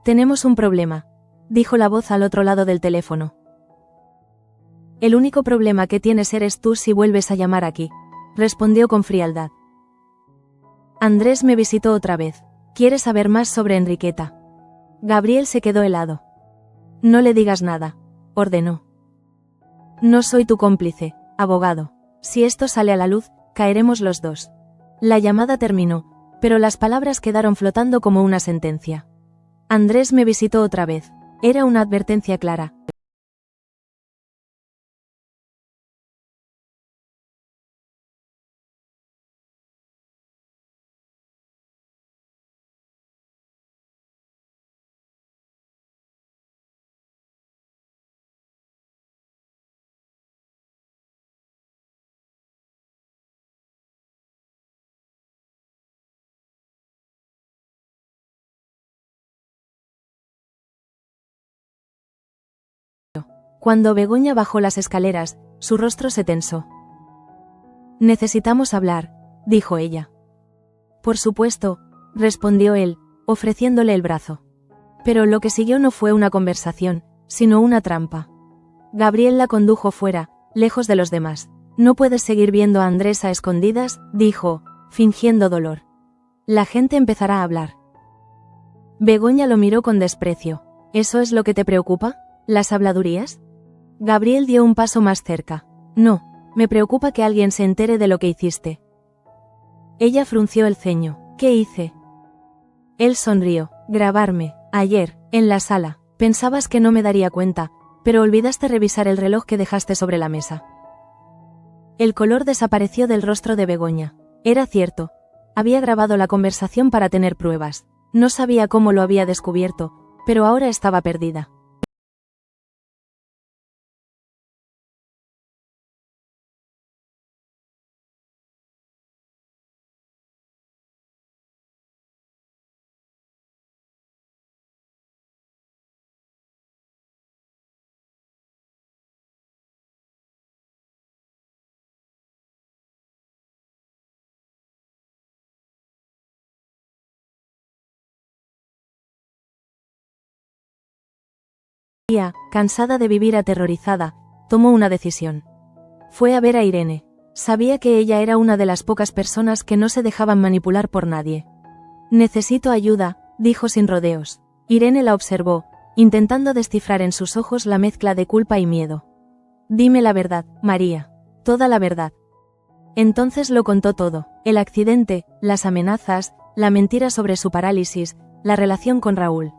Tenemos un problema, dijo la voz al otro lado del teléfono. El único problema que tienes eres tú si vuelves a llamar aquí, respondió con frialdad. Andrés me visitó otra vez. ¿Quiere saber más sobre Enriqueta? Gabriel se quedó helado. No le digas nada, ordenó. No soy tu cómplice, abogado. Si esto sale a la luz, caeremos los dos. La llamada terminó, pero las palabras quedaron flotando como una sentencia. Andrés me visitó otra vez. Era una advertencia clara. Cuando Begoña bajó las escaleras, su rostro se tensó. Necesitamos hablar, dijo ella. Por supuesto, respondió él, ofreciéndole el brazo. Pero lo que siguió no fue una conversación, sino una trampa. Gabriel la condujo fuera, lejos de los demás. No puedes seguir viendo a Andrés a escondidas, dijo, fingiendo dolor. La gente empezará a hablar. Begoña lo miró con desprecio. ¿Eso es lo que te preocupa? ¿Las habladurías? Gabriel dio un paso más cerca. No, me preocupa que alguien se entere de lo que hiciste. Ella frunció el ceño. ¿Qué hice? Él sonrió. Grabarme, ayer, en la sala. Pensabas que no me daría cuenta, pero olvidaste revisar el reloj que dejaste sobre la mesa. El color desapareció del rostro de Begoña. Era cierto. Había grabado la conversación para tener pruebas. No sabía cómo lo había descubierto, pero ahora estaba perdida. Cansada de vivir aterrorizada, tomó una decisión. Fue a ver a Irene. Sabía que ella era una de las pocas personas que no se dejaban manipular por nadie. Necesito ayuda, dijo sin rodeos. Irene la observó, intentando descifrar en sus ojos la mezcla de culpa y miedo. Dime la verdad, María. Toda la verdad. Entonces lo contó todo: el accidente, las amenazas, la mentira sobre su parálisis, la relación con Raúl.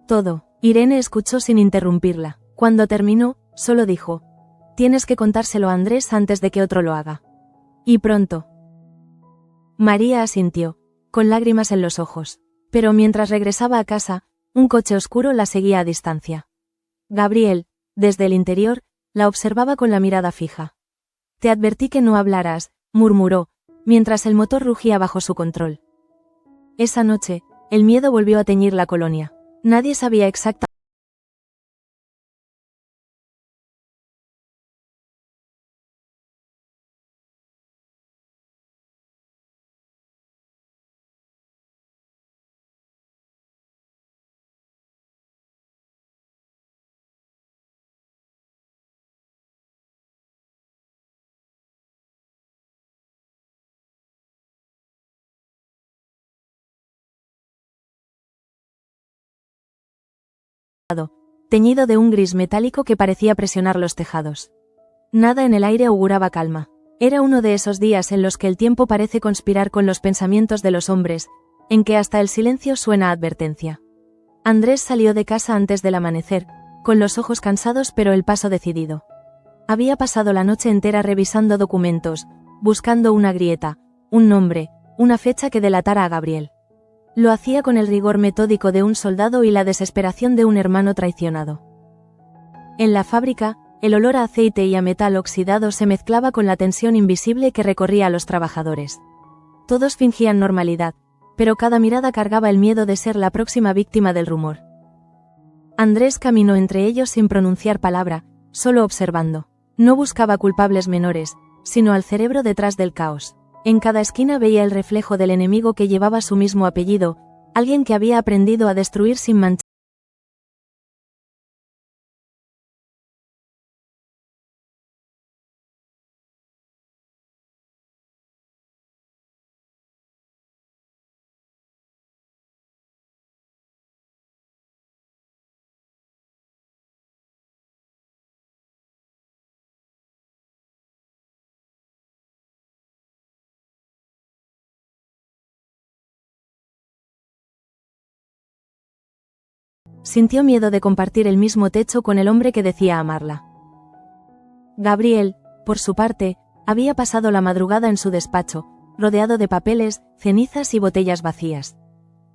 Todo. Irene escuchó sin interrumpirla. Cuando terminó, solo dijo: tienes que contárselo a Andrés antes de que otro lo haga. Y pronto. María asintió, con lágrimas en los ojos. Pero mientras regresaba a casa, un coche oscuro la seguía a distancia. Gabriel, desde el interior, la observaba con la mirada fija. Te advertí que no hablaras, murmuró, mientras el motor rugía bajo su control. Esa noche, el miedo volvió a teñir la colonia. Nadie sabía exactamente teñido de un gris metálico que parecía presionar los tejados. Nada en el aire auguraba calma. Era uno de esos días en los que el tiempo parece conspirar con los pensamientos de los hombres, en que hasta el silencio suena advertencia. Andrés salió de casa antes del amanecer, con los ojos cansados pero el paso decidido. Había pasado la noche entera revisando documentos, buscando una grieta, un nombre, una fecha que delatara a Gabriel. Lo hacía con el rigor metódico de un soldado y la desesperación de un hermano traicionado. En la fábrica, el olor a aceite y a metal oxidado se mezclaba con la tensión invisible que recorría a los trabajadores. Todos fingían normalidad, pero cada mirada cargaba el miedo de ser la próxima víctima del rumor. Andrés caminó entre ellos sin pronunciar palabra, solo observando. No buscaba culpables menores, sino al cerebro detrás del caos. En cada esquina veía el reflejo del enemigo que llevaba su mismo apellido, alguien que había aprendido a destruir sin manchar. Sintió miedo de compartir el mismo techo con el hombre que decía amarla. Gabriel, por su parte, había pasado la madrugada en su despacho, rodeado de papeles, cenizas y botellas vacías.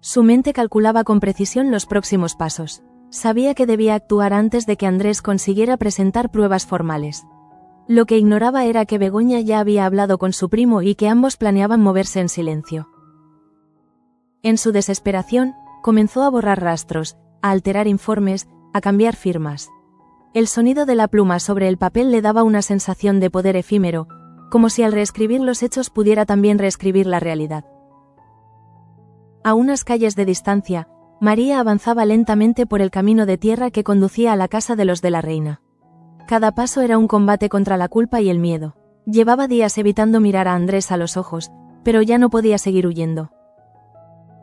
Su mente calculaba con precisión los próximos pasos. Sabía que debía actuar antes de que Andrés consiguiera presentar pruebas formales. Lo que ignoraba era que Begoña ya había hablado con su primo y que ambos planeaban moverse en silencio. En su desesperación, comenzó a borrar rastros, a alterar informes, a cambiar firmas. El sonido de la pluma sobre el papel le daba una sensación de poder efímero, como si al reescribir los hechos pudiera también reescribir la realidad. A unas calles de distancia, María avanzaba lentamente por el camino de tierra que conducía a la casa de los de la reina. Cada paso era un combate contra la culpa y el miedo. Llevaba días evitando mirar a Andrés a los ojos, pero ya no podía seguir huyendo.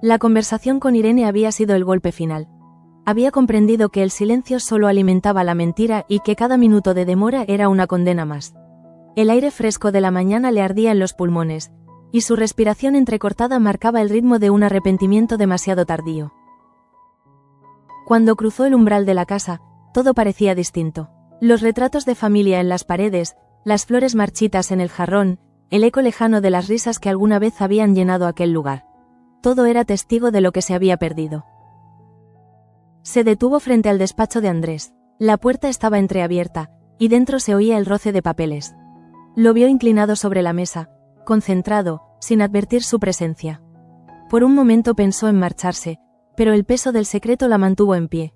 La conversación con Irene había sido el golpe final. Había comprendido que el silencio solo alimentaba la mentira y que cada minuto de demora era una condena más. El aire fresco de la mañana le ardía en los pulmones, y su respiración entrecortada marcaba el ritmo de un arrepentimiento demasiado tardío. Cuando cruzó el umbral de la casa, todo parecía distinto. Los retratos de familia en las paredes, las flores marchitas en el jarrón, el eco lejano de las risas que alguna vez habían llenado aquel lugar. Todo era testigo de lo que se había perdido. Se detuvo frente al despacho de Andrés. La puerta estaba entreabierta, y dentro se oía el roce de papeles. Lo vio inclinado sobre la mesa, concentrado, sin advertir su presencia. Por un momento pensó en marcharse, pero el peso del secreto la mantuvo en pie.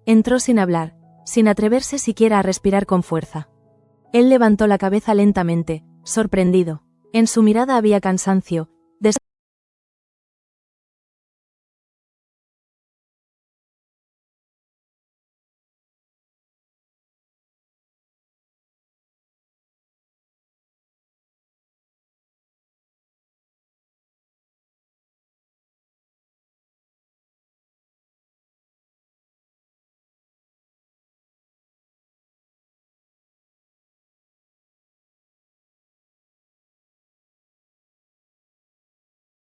Entró sin hablar, sin atreverse siquiera a respirar con fuerza. Él levantó la cabeza lentamente, sorprendido. En su mirada había cansancio,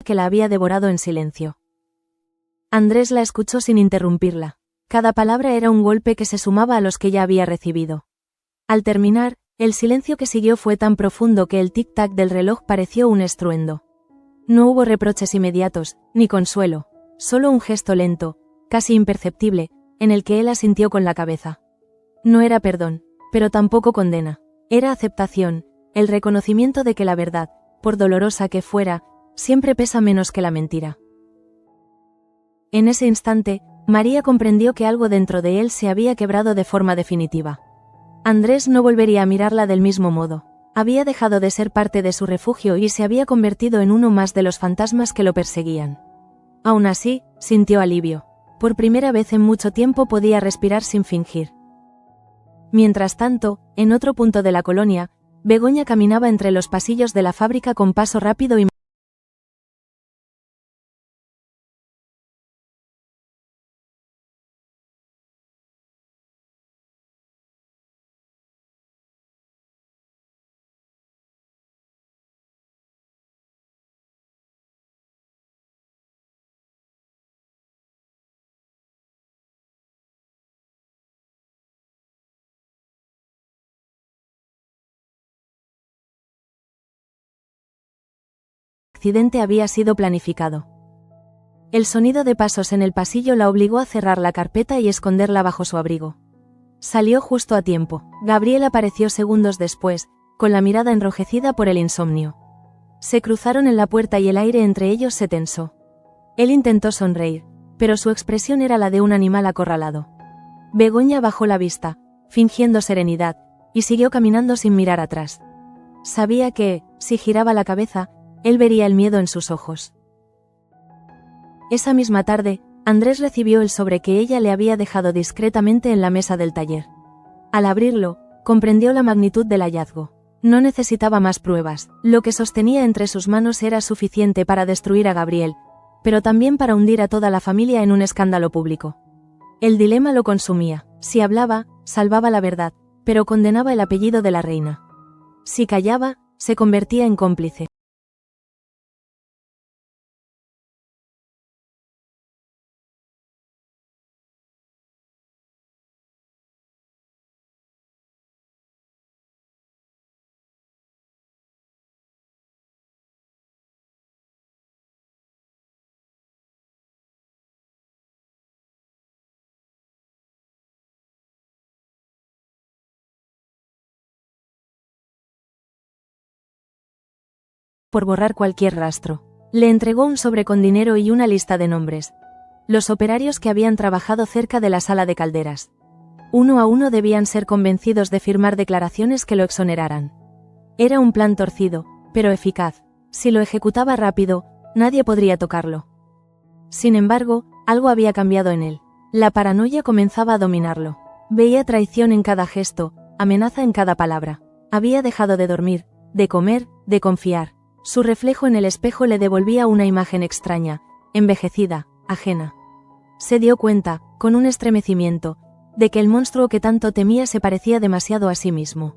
que la había devorado en silencio. Andrés la escuchó sin interrumpirla. Cada palabra era un golpe que se sumaba a los que ya había recibido. Al terminar, el silencio que siguió fue tan profundo que el tic-tac del reloj pareció un estruendo. No hubo reproches inmediatos, ni consuelo, solo un gesto lento, casi imperceptible, en el que él asintió con la cabeza. No era perdón, pero tampoco condena. Era aceptación, el reconocimiento de que la verdad, por dolorosa que fuera, siempre pesa menos que la mentira. En ese instante, María comprendió que algo dentro de él se había quebrado de forma definitiva. Andrés no volvería a mirarla del mismo modo. Había dejado de ser parte de su refugio y se había convertido en uno más de los fantasmas que lo perseguían. Aún así, sintió alivio. Por primera vez en mucho tiempo podía respirar sin fingir. Mientras tanto, en otro punto de la colonia, Begoña caminaba entre los pasillos de la fábrica con paso rápido y el accidente había sido planificado. El sonido de pasos en el pasillo la obligó a cerrar la carpeta y esconderla bajo su abrigo. Salió justo a tiempo. Gabriel apareció segundos después, con la mirada enrojecida por el insomnio. Se cruzaron en la puerta y el aire entre ellos se tensó. Él intentó sonreír, pero su expresión era la de un animal acorralado. Begoña bajó la vista, fingiendo serenidad, y siguió caminando sin mirar atrás. Sabía que, si giraba la cabeza, él vería el miedo en sus ojos. Esa misma tarde, Andrés recibió el sobre que ella le había dejado discretamente en la mesa del taller. Al abrirlo, comprendió la magnitud del hallazgo. No necesitaba más pruebas. Lo que sostenía entre sus manos era suficiente para destruir a Gabriel, pero también para hundir a toda la familia en un escándalo público. El dilema lo consumía. Si hablaba, salvaba la verdad, pero condenaba el apellido de la reina. Si callaba, se convertía en cómplice. Por borrar cualquier rastro. Le entregó un sobre con dinero y una lista de nombres. Los operarios que habían trabajado cerca de la sala de calderas. Uno a uno debían ser convencidos de firmar declaraciones que lo exoneraran. Era un plan torcido, pero eficaz. Si lo ejecutaba rápido, nadie podría tocarlo. Sin embargo, algo había cambiado en él. La paranoia comenzaba a dominarlo. Veía traición en cada gesto, amenaza en cada palabra. Había dejado de dormir, de comer, de confiar. Su reflejo en el espejo le devolvía una imagen extraña, envejecida, ajena. Se dio cuenta, con un estremecimiento, de que el monstruo que tanto temía se parecía demasiado a sí mismo.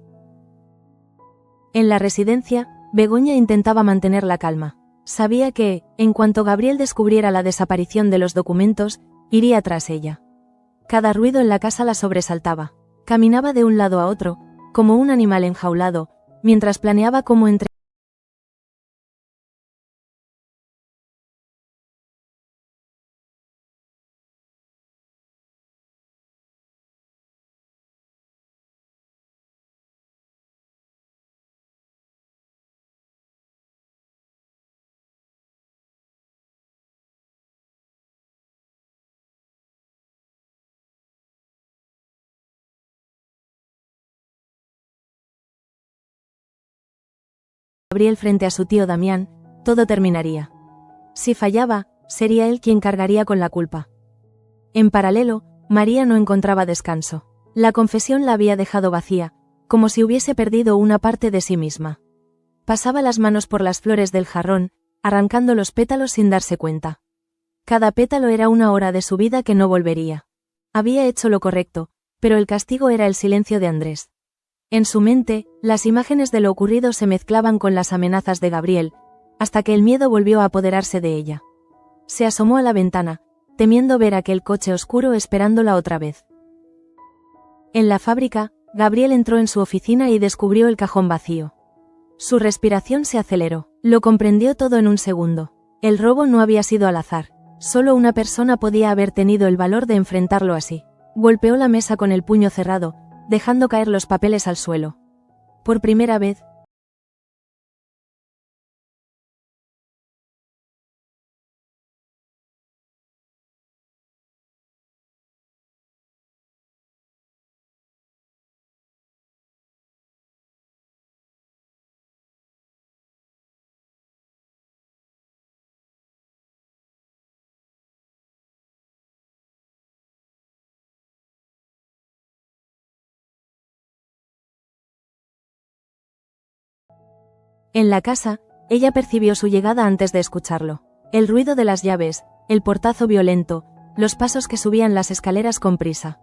En la residencia, Begoña intentaba mantener la calma. Sabía que, en cuanto Gabriel descubriera la desaparición de los documentos, iría tras ella. Cada ruido en la casa la sobresaltaba. Caminaba de un lado a otro, como un animal enjaulado, mientras planeaba cómo entre Gabriel frente a su tío Damián, todo terminaría. Si fallaba, sería él quien cargaría con la culpa. En paralelo, María no encontraba descanso. La confesión la había dejado vacía, como si hubiese perdido una parte de sí misma. Pasaba las manos por las flores del jarrón, arrancando los pétalos sin darse cuenta. Cada pétalo era una hora de su vida que no volvería. Había hecho lo correcto, pero el castigo era el silencio de Andrés. En su mente, las imágenes de lo ocurrido se mezclaban con las amenazas de Gabriel, hasta que el miedo volvió a apoderarse de ella. Se asomó a la ventana, temiendo ver aquel coche oscuro esperándola otra vez. En la fábrica, Gabriel entró en su oficina y descubrió el cajón vacío. Su respiración se aceleró. Lo comprendió todo en un segundo. El robo no había sido al azar. Solo una persona podía haber tenido el valor de enfrentarlo así. Golpeó la mesa con el puño cerrado, dejando caer los papeles al suelo. Por primera vez, en la casa, ella percibió su llegada antes de escucharlo. El ruido de las llaves, el portazo violento, los pasos que subían las escaleras con prisa.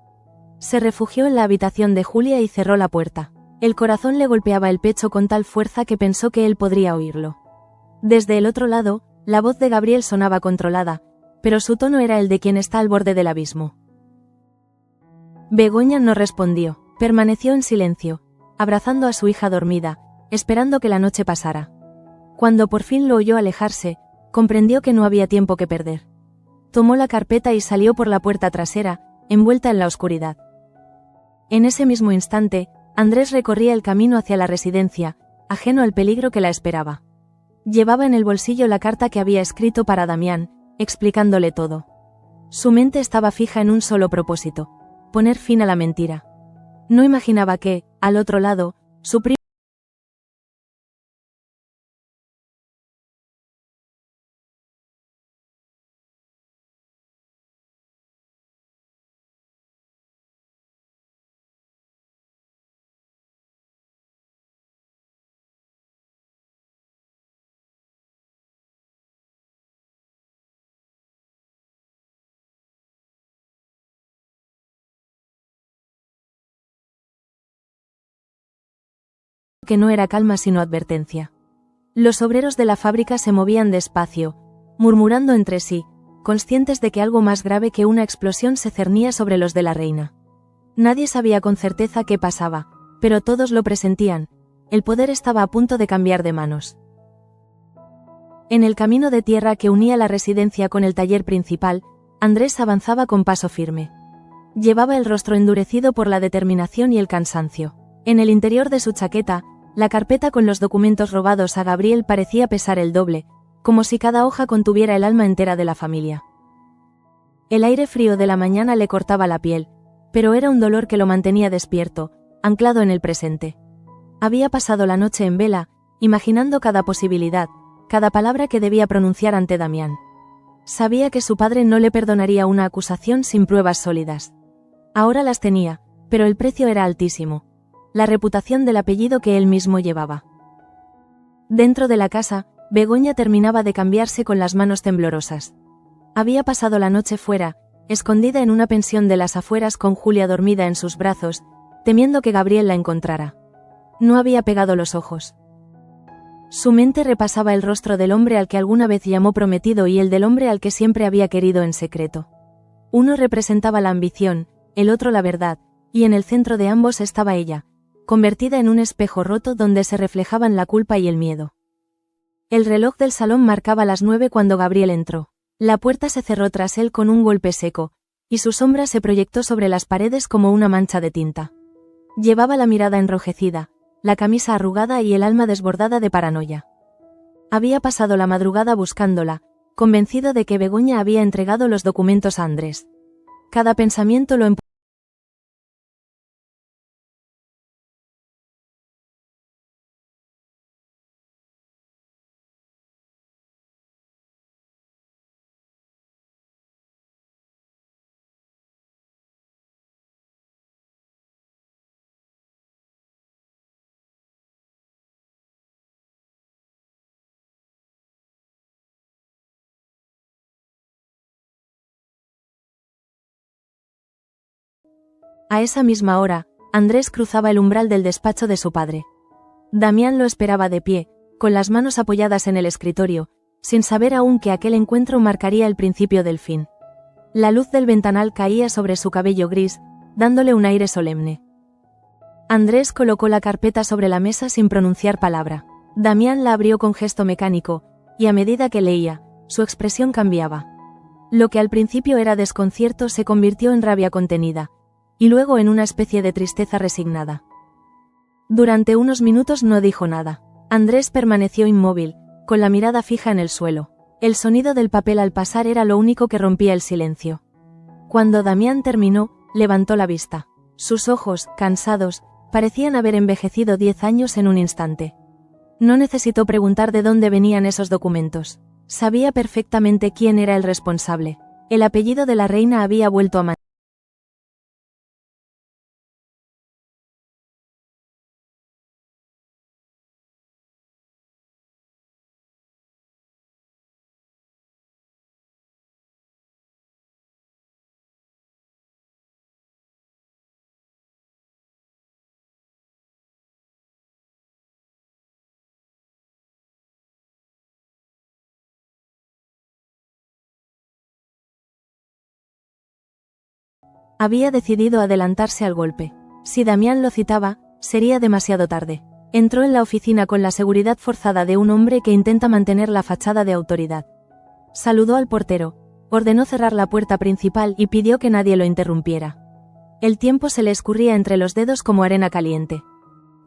Se refugió en la habitación de Julia y cerró la puerta. El corazón le golpeaba el pecho con tal fuerza que pensó que él podría oírlo. Desde el otro lado, la voz de Gabriel sonaba controlada, pero su tono era el de quien está al borde del abismo. Begoña no respondió, permaneció en silencio, abrazando a su hija dormida, esperando que la noche pasara. Cuando por fin lo oyó alejarse, comprendió que no había tiempo que perder. Tomó la carpeta y salió por la puerta trasera, envuelta en la oscuridad. En ese mismo instante, Andrés recorría el camino hacia la residencia, ajeno al peligro que la esperaba. Llevaba en el bolsillo la carta que había escrito para Damián, explicándole todo. Su mente estaba fija en un solo propósito: poner fin a la mentira. No imaginaba que, al otro lado, su primo que no era calma sino advertencia. Los obreros de la fábrica se movían despacio, murmurando entre sí, conscientes de que algo más grave que una explosión se cernía sobre los de la reina. Nadie sabía con certeza qué pasaba, pero todos lo presentían: el poder estaba a punto de cambiar de manos. En el camino de tierra que unía la residencia con el taller principal, Andrés avanzaba con paso firme. Llevaba el rostro endurecido por la determinación y el cansancio. En el interior de su chaqueta, la carpeta con los documentos robados a Gabriel parecía pesar el doble, como si cada hoja contuviera el alma entera de la familia. El aire frío de la mañana le cortaba la piel, pero era un dolor que lo mantenía despierto, anclado en el presente. Había pasado la noche en vela, imaginando cada posibilidad, cada palabra que debía pronunciar ante Damián. Sabía que su padre no le perdonaría una acusación sin pruebas sólidas. Ahora las tenía, pero el precio era altísimo: la reputación del apellido que él mismo llevaba. Dentro de la casa, Begoña terminaba de cambiarse con las manos temblorosas. Había pasado la noche fuera, escondida en una pensión de las afueras con Julia dormida en sus brazos, temiendo que Gabriel la encontrara. No había pegado los ojos. Su mente repasaba el rostro del hombre al que alguna vez llamó prometido y el del hombre al que siempre había querido en secreto. Uno representaba la ambición, el otro la verdad, y en el centro de ambos estaba ella, convertida en un espejo roto donde se reflejaban la culpa y el miedo. El reloj del salón marcaba las 9 cuando Gabriel entró. La puerta se cerró tras él con un golpe seco, y su sombra se proyectó sobre las paredes como una mancha de tinta. Llevaba la mirada enrojecida, la camisa arrugada y el alma desbordada de paranoia. Había pasado la madrugada buscándola, convencido de que Begoña había entregado los documentos a Andrés. Cada pensamiento lo empujaba. A esa misma hora, Andrés cruzaba el umbral del despacho de su padre. Damián lo esperaba de pie, con las manos apoyadas en el escritorio, sin saber aún que aquel encuentro marcaría el principio del fin. La luz del ventanal caía sobre su cabello gris, dándole un aire solemne. Andrés colocó la carpeta sobre la mesa sin pronunciar palabra. Damián la abrió con gesto mecánico, y a medida que leía, su expresión cambiaba. Lo que al principio era desconcierto se convirtió en rabia contenida, y luego en una especie de tristeza resignada. Durante unos minutos no dijo nada. Andrés permaneció inmóvil, con la mirada fija en el suelo. El sonido del papel al pasar era lo único que rompía el silencio. Cuando Damián terminó, levantó la vista. Sus ojos, cansados, parecían haber envejecido 10 años en un instante. No necesitó preguntar de dónde venían esos documentos. Sabía perfectamente quién era el responsable. El apellido de la reina había vuelto a mantener. Había decidido adelantarse al golpe. Si Damián lo citaba, sería demasiado tarde. Entró en la oficina con la seguridad forzada de un hombre que intenta mantener la fachada de autoridad. Saludó al portero, ordenó cerrar la puerta principal y pidió que nadie lo interrumpiera. El tiempo se le escurría entre los dedos como arena caliente.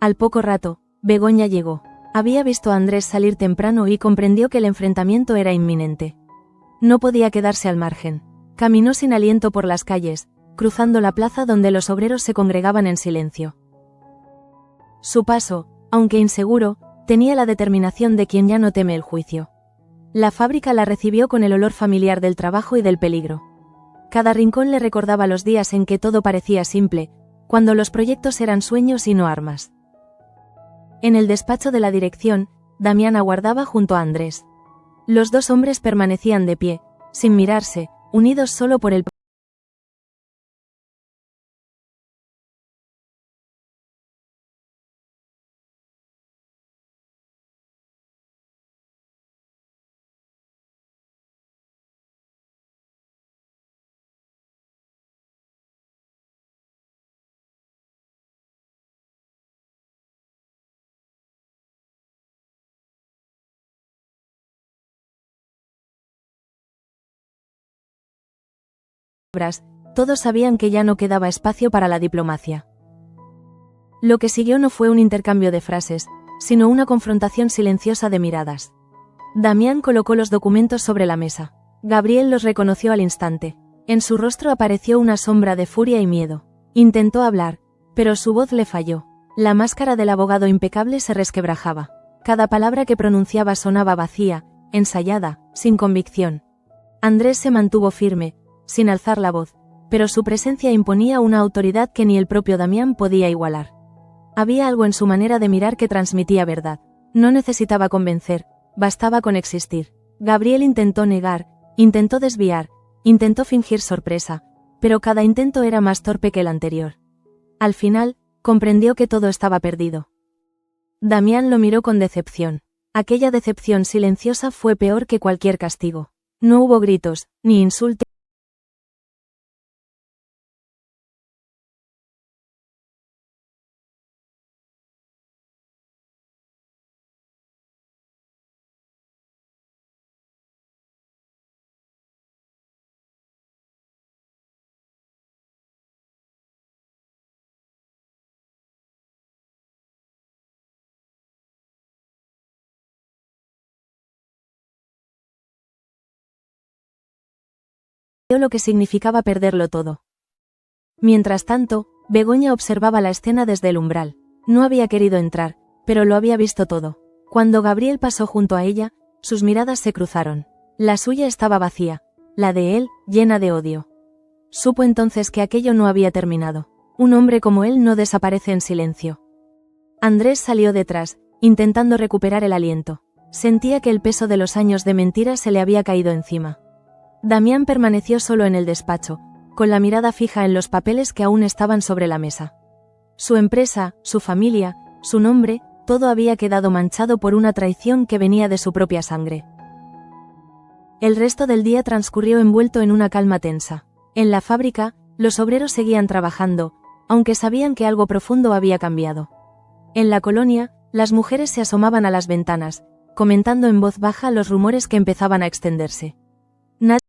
Al poco rato, Begoña llegó. Había visto a Andrés salir temprano y comprendió que el enfrentamiento era inminente. No podía quedarse al margen. Caminó sin aliento por las calles, cruzando la plaza donde los obreros se congregaban en silencio. Su paso, aunque inseguro, tenía la determinación de quien ya no teme el juicio. La fábrica la recibió con el olor familiar del trabajo y del peligro. Cada rincón le recordaba los días en que todo parecía simple, cuando los proyectos eran sueños y no armas. En el despacho de la dirección, Damián aguardaba junto a Andrés. Los dos hombres permanecían de pie, sin mirarse, unidos solo por el todos sabían que ya no quedaba espacio para la diplomacia. Lo que siguió no fue un intercambio de frases, sino una confrontación silenciosa de miradas. Damián colocó los documentos sobre la mesa. Gabriel los reconoció al instante. En su rostro apareció una sombra de furia y miedo. Intentó hablar, pero su voz le falló. La máscara del abogado impecable se resquebrajaba. Cada palabra que pronunciaba sonaba vacía, ensayada, sin convicción. Andrés se mantuvo firme, sin alzar la voz, pero su presencia imponía una autoridad que ni el propio Damián podía igualar. Había algo en su manera de mirar que transmitía verdad. No necesitaba convencer, bastaba con existir. Gabriel intentó negar, intentó desviar, intentó fingir sorpresa, pero cada intento era más torpe que el anterior. Al final, comprendió que todo estaba perdido. Damián lo miró con decepción. Aquella decepción silenciosa fue peor que cualquier castigo. No hubo gritos, ni insultos. Lo que significaba perderlo todo. Mientras tanto, Begoña observaba la escena desde el umbral. No había querido entrar, pero lo había visto todo. Cuando Gabriel pasó junto a ella, sus miradas se cruzaron. La suya estaba vacía, la de él, llena de odio. Supo entonces que aquello no había terminado. Un hombre como él no desaparece en silencio. Andrés salió detrás, intentando recuperar el aliento. Sentía que el peso de los años de mentira se le había caído encima. Damián permaneció solo en el despacho, con la mirada fija en los papeles que aún estaban sobre la mesa. Su empresa, su familia, su nombre, todo había quedado manchado por una traición que venía de su propia sangre. El resto del día transcurrió envuelto en una calma tensa. En la fábrica, los obreros seguían trabajando, aunque sabían que algo profundo había cambiado. En la colonia, las mujeres se asomaban a las ventanas, comentando en voz baja los rumores que empezaban a extenderse. Nadie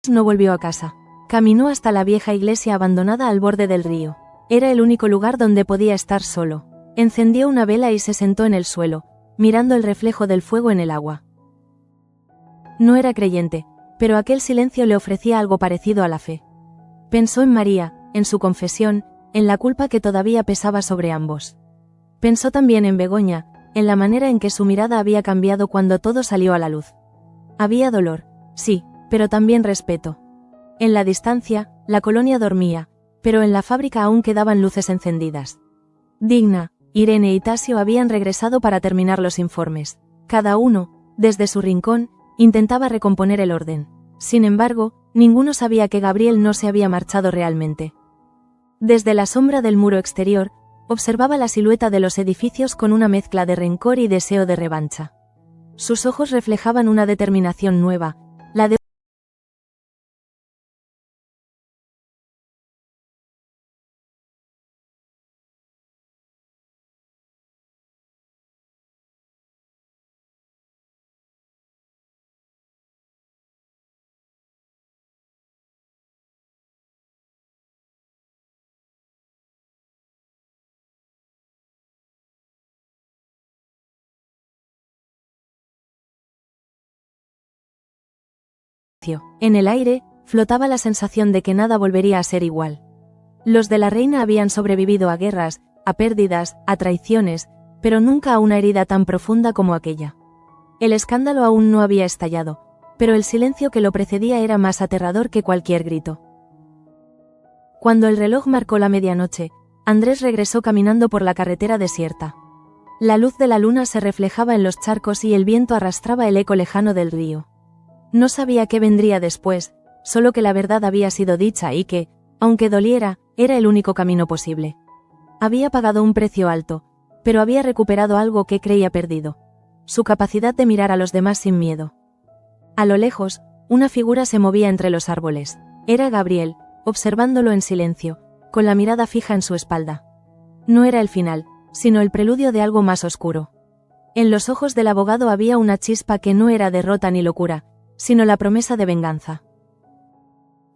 no volvió a casa. Caminó hasta la vieja iglesia abandonada al borde del río. Era el único lugar donde podía estar solo. Encendió una vela y se sentó en el suelo, mirando el reflejo del fuego en el agua. No era creyente, pero aquel silencio le ofrecía algo parecido a la fe. Pensó en María, en su confesión, en la culpa que todavía pesaba sobre ambos. Pensó también en Begoña, en la manera en que su mirada había cambiado cuando todo salió a la luz. Había dolor, sí, pero también respeto. En la distancia, la colonia dormía, pero en la fábrica aún quedaban luces encendidas. Digna, Irene y Tasio habían regresado para terminar los informes. Cada uno, desde su rincón, intentaba recomponer el orden. Sin embargo, ninguno sabía que Gabriel no se había marchado realmente. Desde la sombra del muro exterior, observaba la silueta de los edificios con una mezcla de rencor y deseo de revancha. Sus ojos reflejaban una determinación nueva, la de En el aire, flotaba la sensación de que nada volvería a ser igual. Los de la reina habían sobrevivido a guerras, a pérdidas, a traiciones, pero nunca a una herida tan profunda como aquella. El escándalo aún no había estallado, pero el silencio que lo precedía era más aterrador que cualquier grito. Cuando el reloj marcó la medianoche, Andrés regresó caminando por la carretera desierta. La luz de la luna se reflejaba en los charcos y el viento arrastraba el eco lejano del río. No sabía qué vendría después, solo que la verdad había sido dicha y que, aunque doliera, era el único camino posible. Había pagado un precio alto, pero había recuperado algo que creía perdido: su capacidad de mirar a los demás sin miedo. A lo lejos, una figura se movía entre los árboles. Era Gabriel, observándolo en silencio, con la mirada fija en su espalda. No era el final, sino el preludio de algo más oscuro. En los ojos del abogado había una chispa que no era derrota ni locura, sino la promesa de venganza.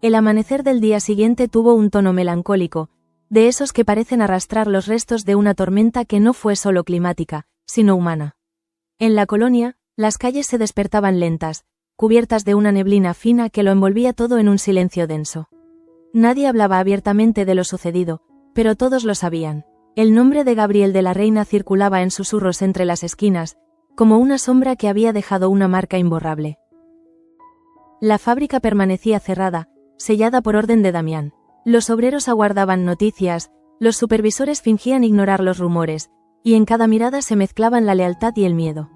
El amanecer del día siguiente tuvo un tono melancólico, de esos que parecen arrastrar los restos de una tormenta que no fue solo climática, sino humana. En la colonia, las calles se despertaban lentas, cubiertas de una neblina fina que lo envolvía todo en un silencio denso. Nadie hablaba abiertamente de lo sucedido, pero todos lo sabían. El nombre de Gabriel de la Reina circulaba en susurros entre las esquinas, como una sombra que había dejado una marca imborrable. La fábrica permanecía cerrada, sellada por orden de Damián. Los obreros aguardaban noticias, los supervisores fingían ignorar los rumores, y en cada mirada se mezclaban la lealtad y el miedo.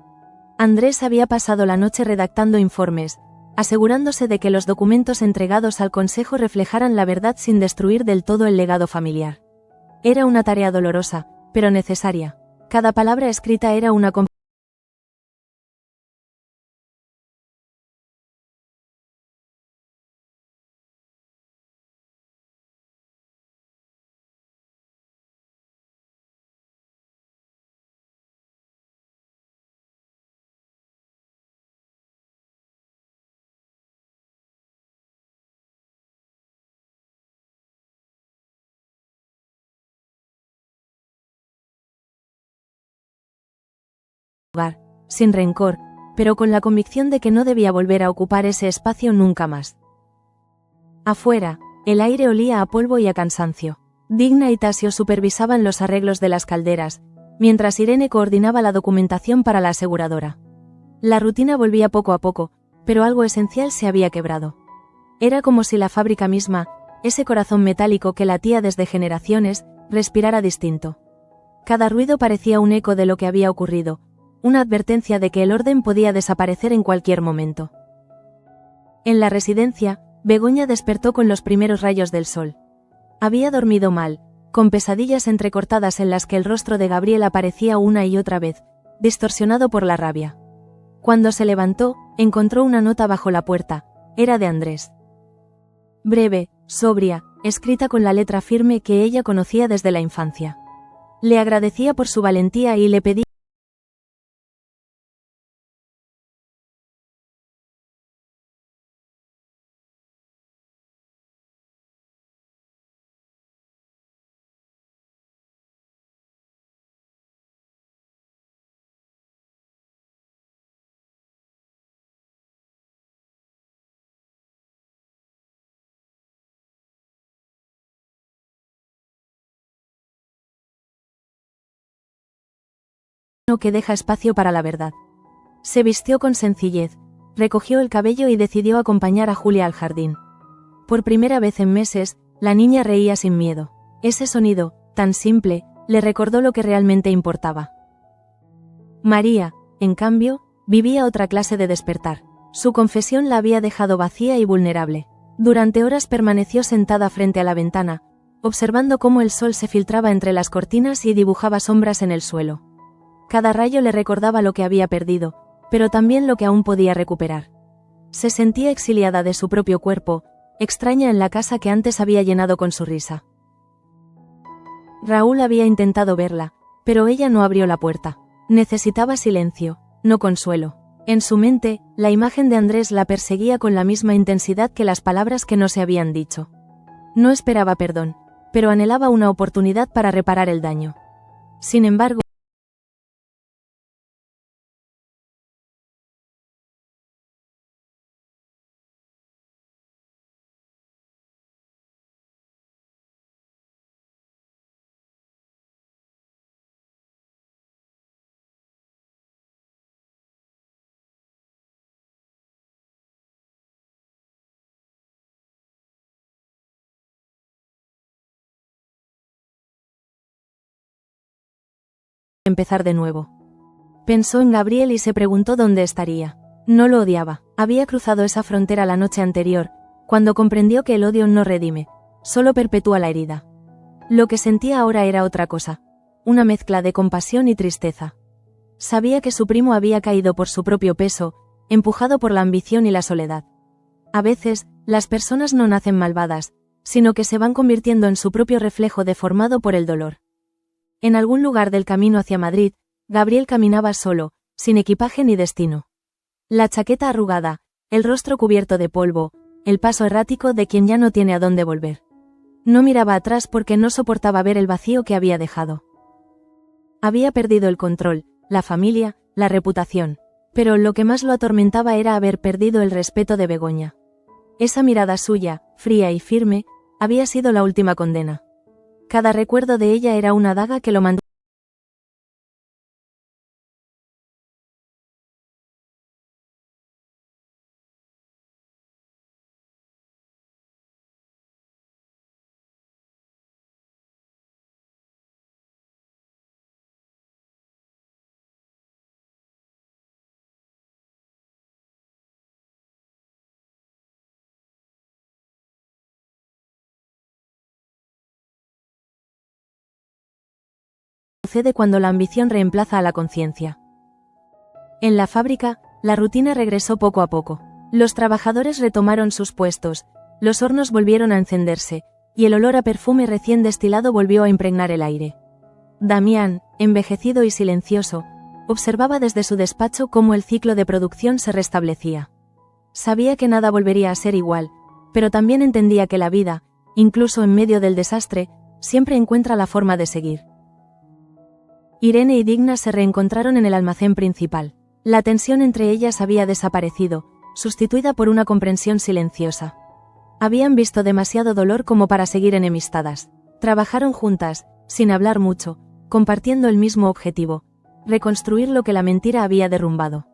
Andrés había pasado la noche redactando informes, asegurándose de que los documentos entregados al consejo reflejaran la verdad sin destruir del todo el legado familiar. Era una tarea dolorosa, pero necesaria. Cada palabra escrita era una hogar, sin rencor, pero con la convicción de que no debía volver a ocupar ese espacio nunca más. Afuera, el aire olía a polvo y a cansancio. Digna y Tasio supervisaban los arreglos de las calderas, mientras Irene coordinaba la documentación para la aseguradora. La rutina volvía poco a poco, pero algo esencial se había quebrado. Era como si la fábrica misma, ese corazón metálico que latía desde generaciones, respirara distinto. Cada ruido parecía un eco de lo que había ocurrido, una advertencia de que el orden podía desaparecer en cualquier momento. En la residencia, Begoña despertó con los primeros rayos del sol. Había dormido mal, con pesadillas entrecortadas en las que el rostro de Gabriel aparecía una y otra vez, distorsionado por la rabia. Cuando se levantó, encontró una nota bajo la puerta, era de Andrés. Breve, sobria, escrita con la letra firme que ella conocía desde la infancia. Le agradecía por su valentía y le pedía que deja espacio para la verdad. Se vistió con sencillez, recogió el cabello y decidió acompañar a Julia al jardín. Por primera vez en meses, la niña reía sin miedo. Ese sonido, tan simple, le recordó lo que realmente importaba. María, en cambio, vivía otra clase de despertar. Su confesión la había dejado vacía y vulnerable. Durante horas permaneció sentada frente a la ventana, observando cómo el sol se filtraba entre las cortinas y dibujaba sombras en el suelo. Cada rayo le recordaba lo que había perdido, pero también lo que aún podía recuperar. Se sentía exiliada de su propio cuerpo, extraña en la casa que antes había llenado con su risa. Raúl había intentado verla, pero ella no abrió la puerta. Necesitaba silencio, no consuelo. En su mente, la imagen de Andrés la perseguía con la misma intensidad que las palabras que no se habían dicho. No esperaba perdón, pero anhelaba una oportunidad para reparar el daño. Sin embargo, empezar de nuevo. Pensó en Gabriel y se preguntó dónde estaría. No lo odiaba. Había cruzado esa frontera la noche anterior, cuando comprendió que el odio no redime, solo perpetúa la herida. Lo que sentía ahora era otra cosa, una mezcla de compasión y tristeza. Sabía que su primo había caído por su propio peso, empujado por la ambición y la soledad. A veces, las personas no nacen malvadas, sino que se van convirtiendo en su propio reflejo deformado por el dolor. En algún lugar del camino hacia Madrid, Gabriel caminaba solo, sin equipaje ni destino. La chaqueta arrugada, el rostro cubierto de polvo, el paso errático de quien ya no tiene a dónde volver. No miraba atrás porque no soportaba ver el vacío que había dejado. Había perdido el control, la familia, la reputación, pero lo que más lo atormentaba era haber perdido el respeto de Begoña. Esa mirada suya, fría y firme, había sido la última condena. Cada recuerdo de ella era una daga que lo mantenía sucede cuando la ambición reemplaza a la conciencia. En la fábrica, la rutina regresó poco a poco. Los trabajadores retomaron sus puestos, los hornos volvieron a encenderse, y el olor a perfume recién destilado volvió a impregnar el aire. Damián, envejecido y silencioso, observaba desde su despacho cómo el ciclo de producción se restablecía. Sabía que nada volvería a ser igual, pero también entendía que la vida, incluso en medio del desastre, siempre encuentra la forma de seguir. Irene y Digna se reencontraron en el almacén principal. La tensión entre ellas había desaparecido, sustituida por una comprensión silenciosa. Habían visto demasiado dolor como para seguir enemistadas. Trabajaron juntas, sin hablar mucho, compartiendo el mismo objetivo: reconstruir lo que la mentira había derrumbado.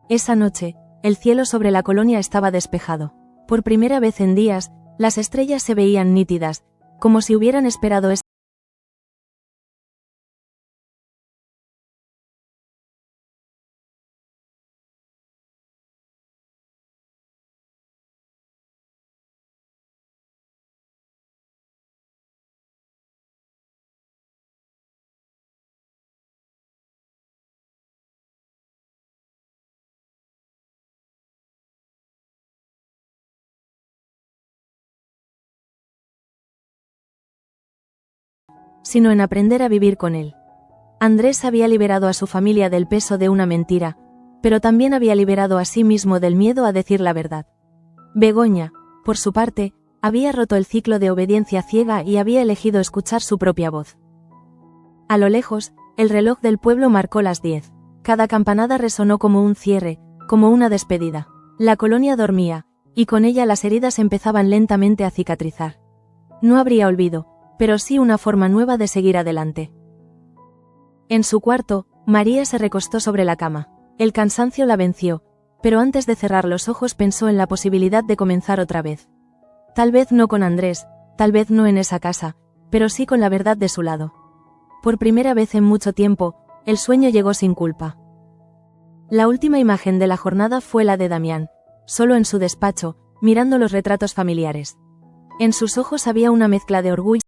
Esa noche, el cielo sobre la colonia estaba despejado. Por primera vez en días, las estrellas se veían nítidas, como si hubieran esperado ese sino en aprender a vivir con él. Andrés había liberado a su familia del peso de una mentira, pero también había liberado a sí mismo del miedo a decir la verdad. Begoña, por su parte, había roto el ciclo de obediencia ciega y había elegido escuchar su propia voz. A lo lejos, el reloj del pueblo marcó las 10. Cada campanada resonó como un cierre, como una despedida. La colonia dormía, y con ella las heridas empezaban lentamente a cicatrizar. No habría olvido, pero sí una forma nueva de seguir adelante. En su cuarto, María se recostó sobre la cama. El cansancio la venció, pero antes de cerrar los ojos pensó en la posibilidad de comenzar otra vez. Tal vez no con Andrés, tal vez no en esa casa, pero sí con la verdad de su lado. Por primera vez en mucho tiempo, el sueño llegó sin culpa. La última imagen de la jornada fue la de Damián, solo en su despacho, mirando los retratos familiares. En sus ojos había una mezcla de orgullo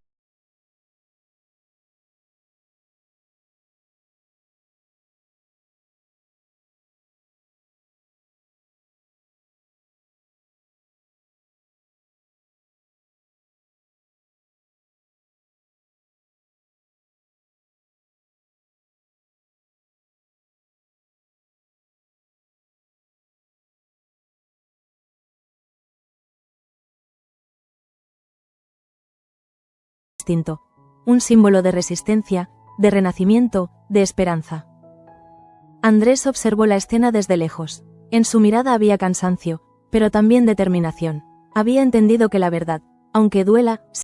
distinto, un símbolo de resistencia, de renacimiento, de esperanza. Andrés observó la escena desde lejos. En su mirada había cansancio, pero también determinación. Había entendido que la verdad, aunque duela,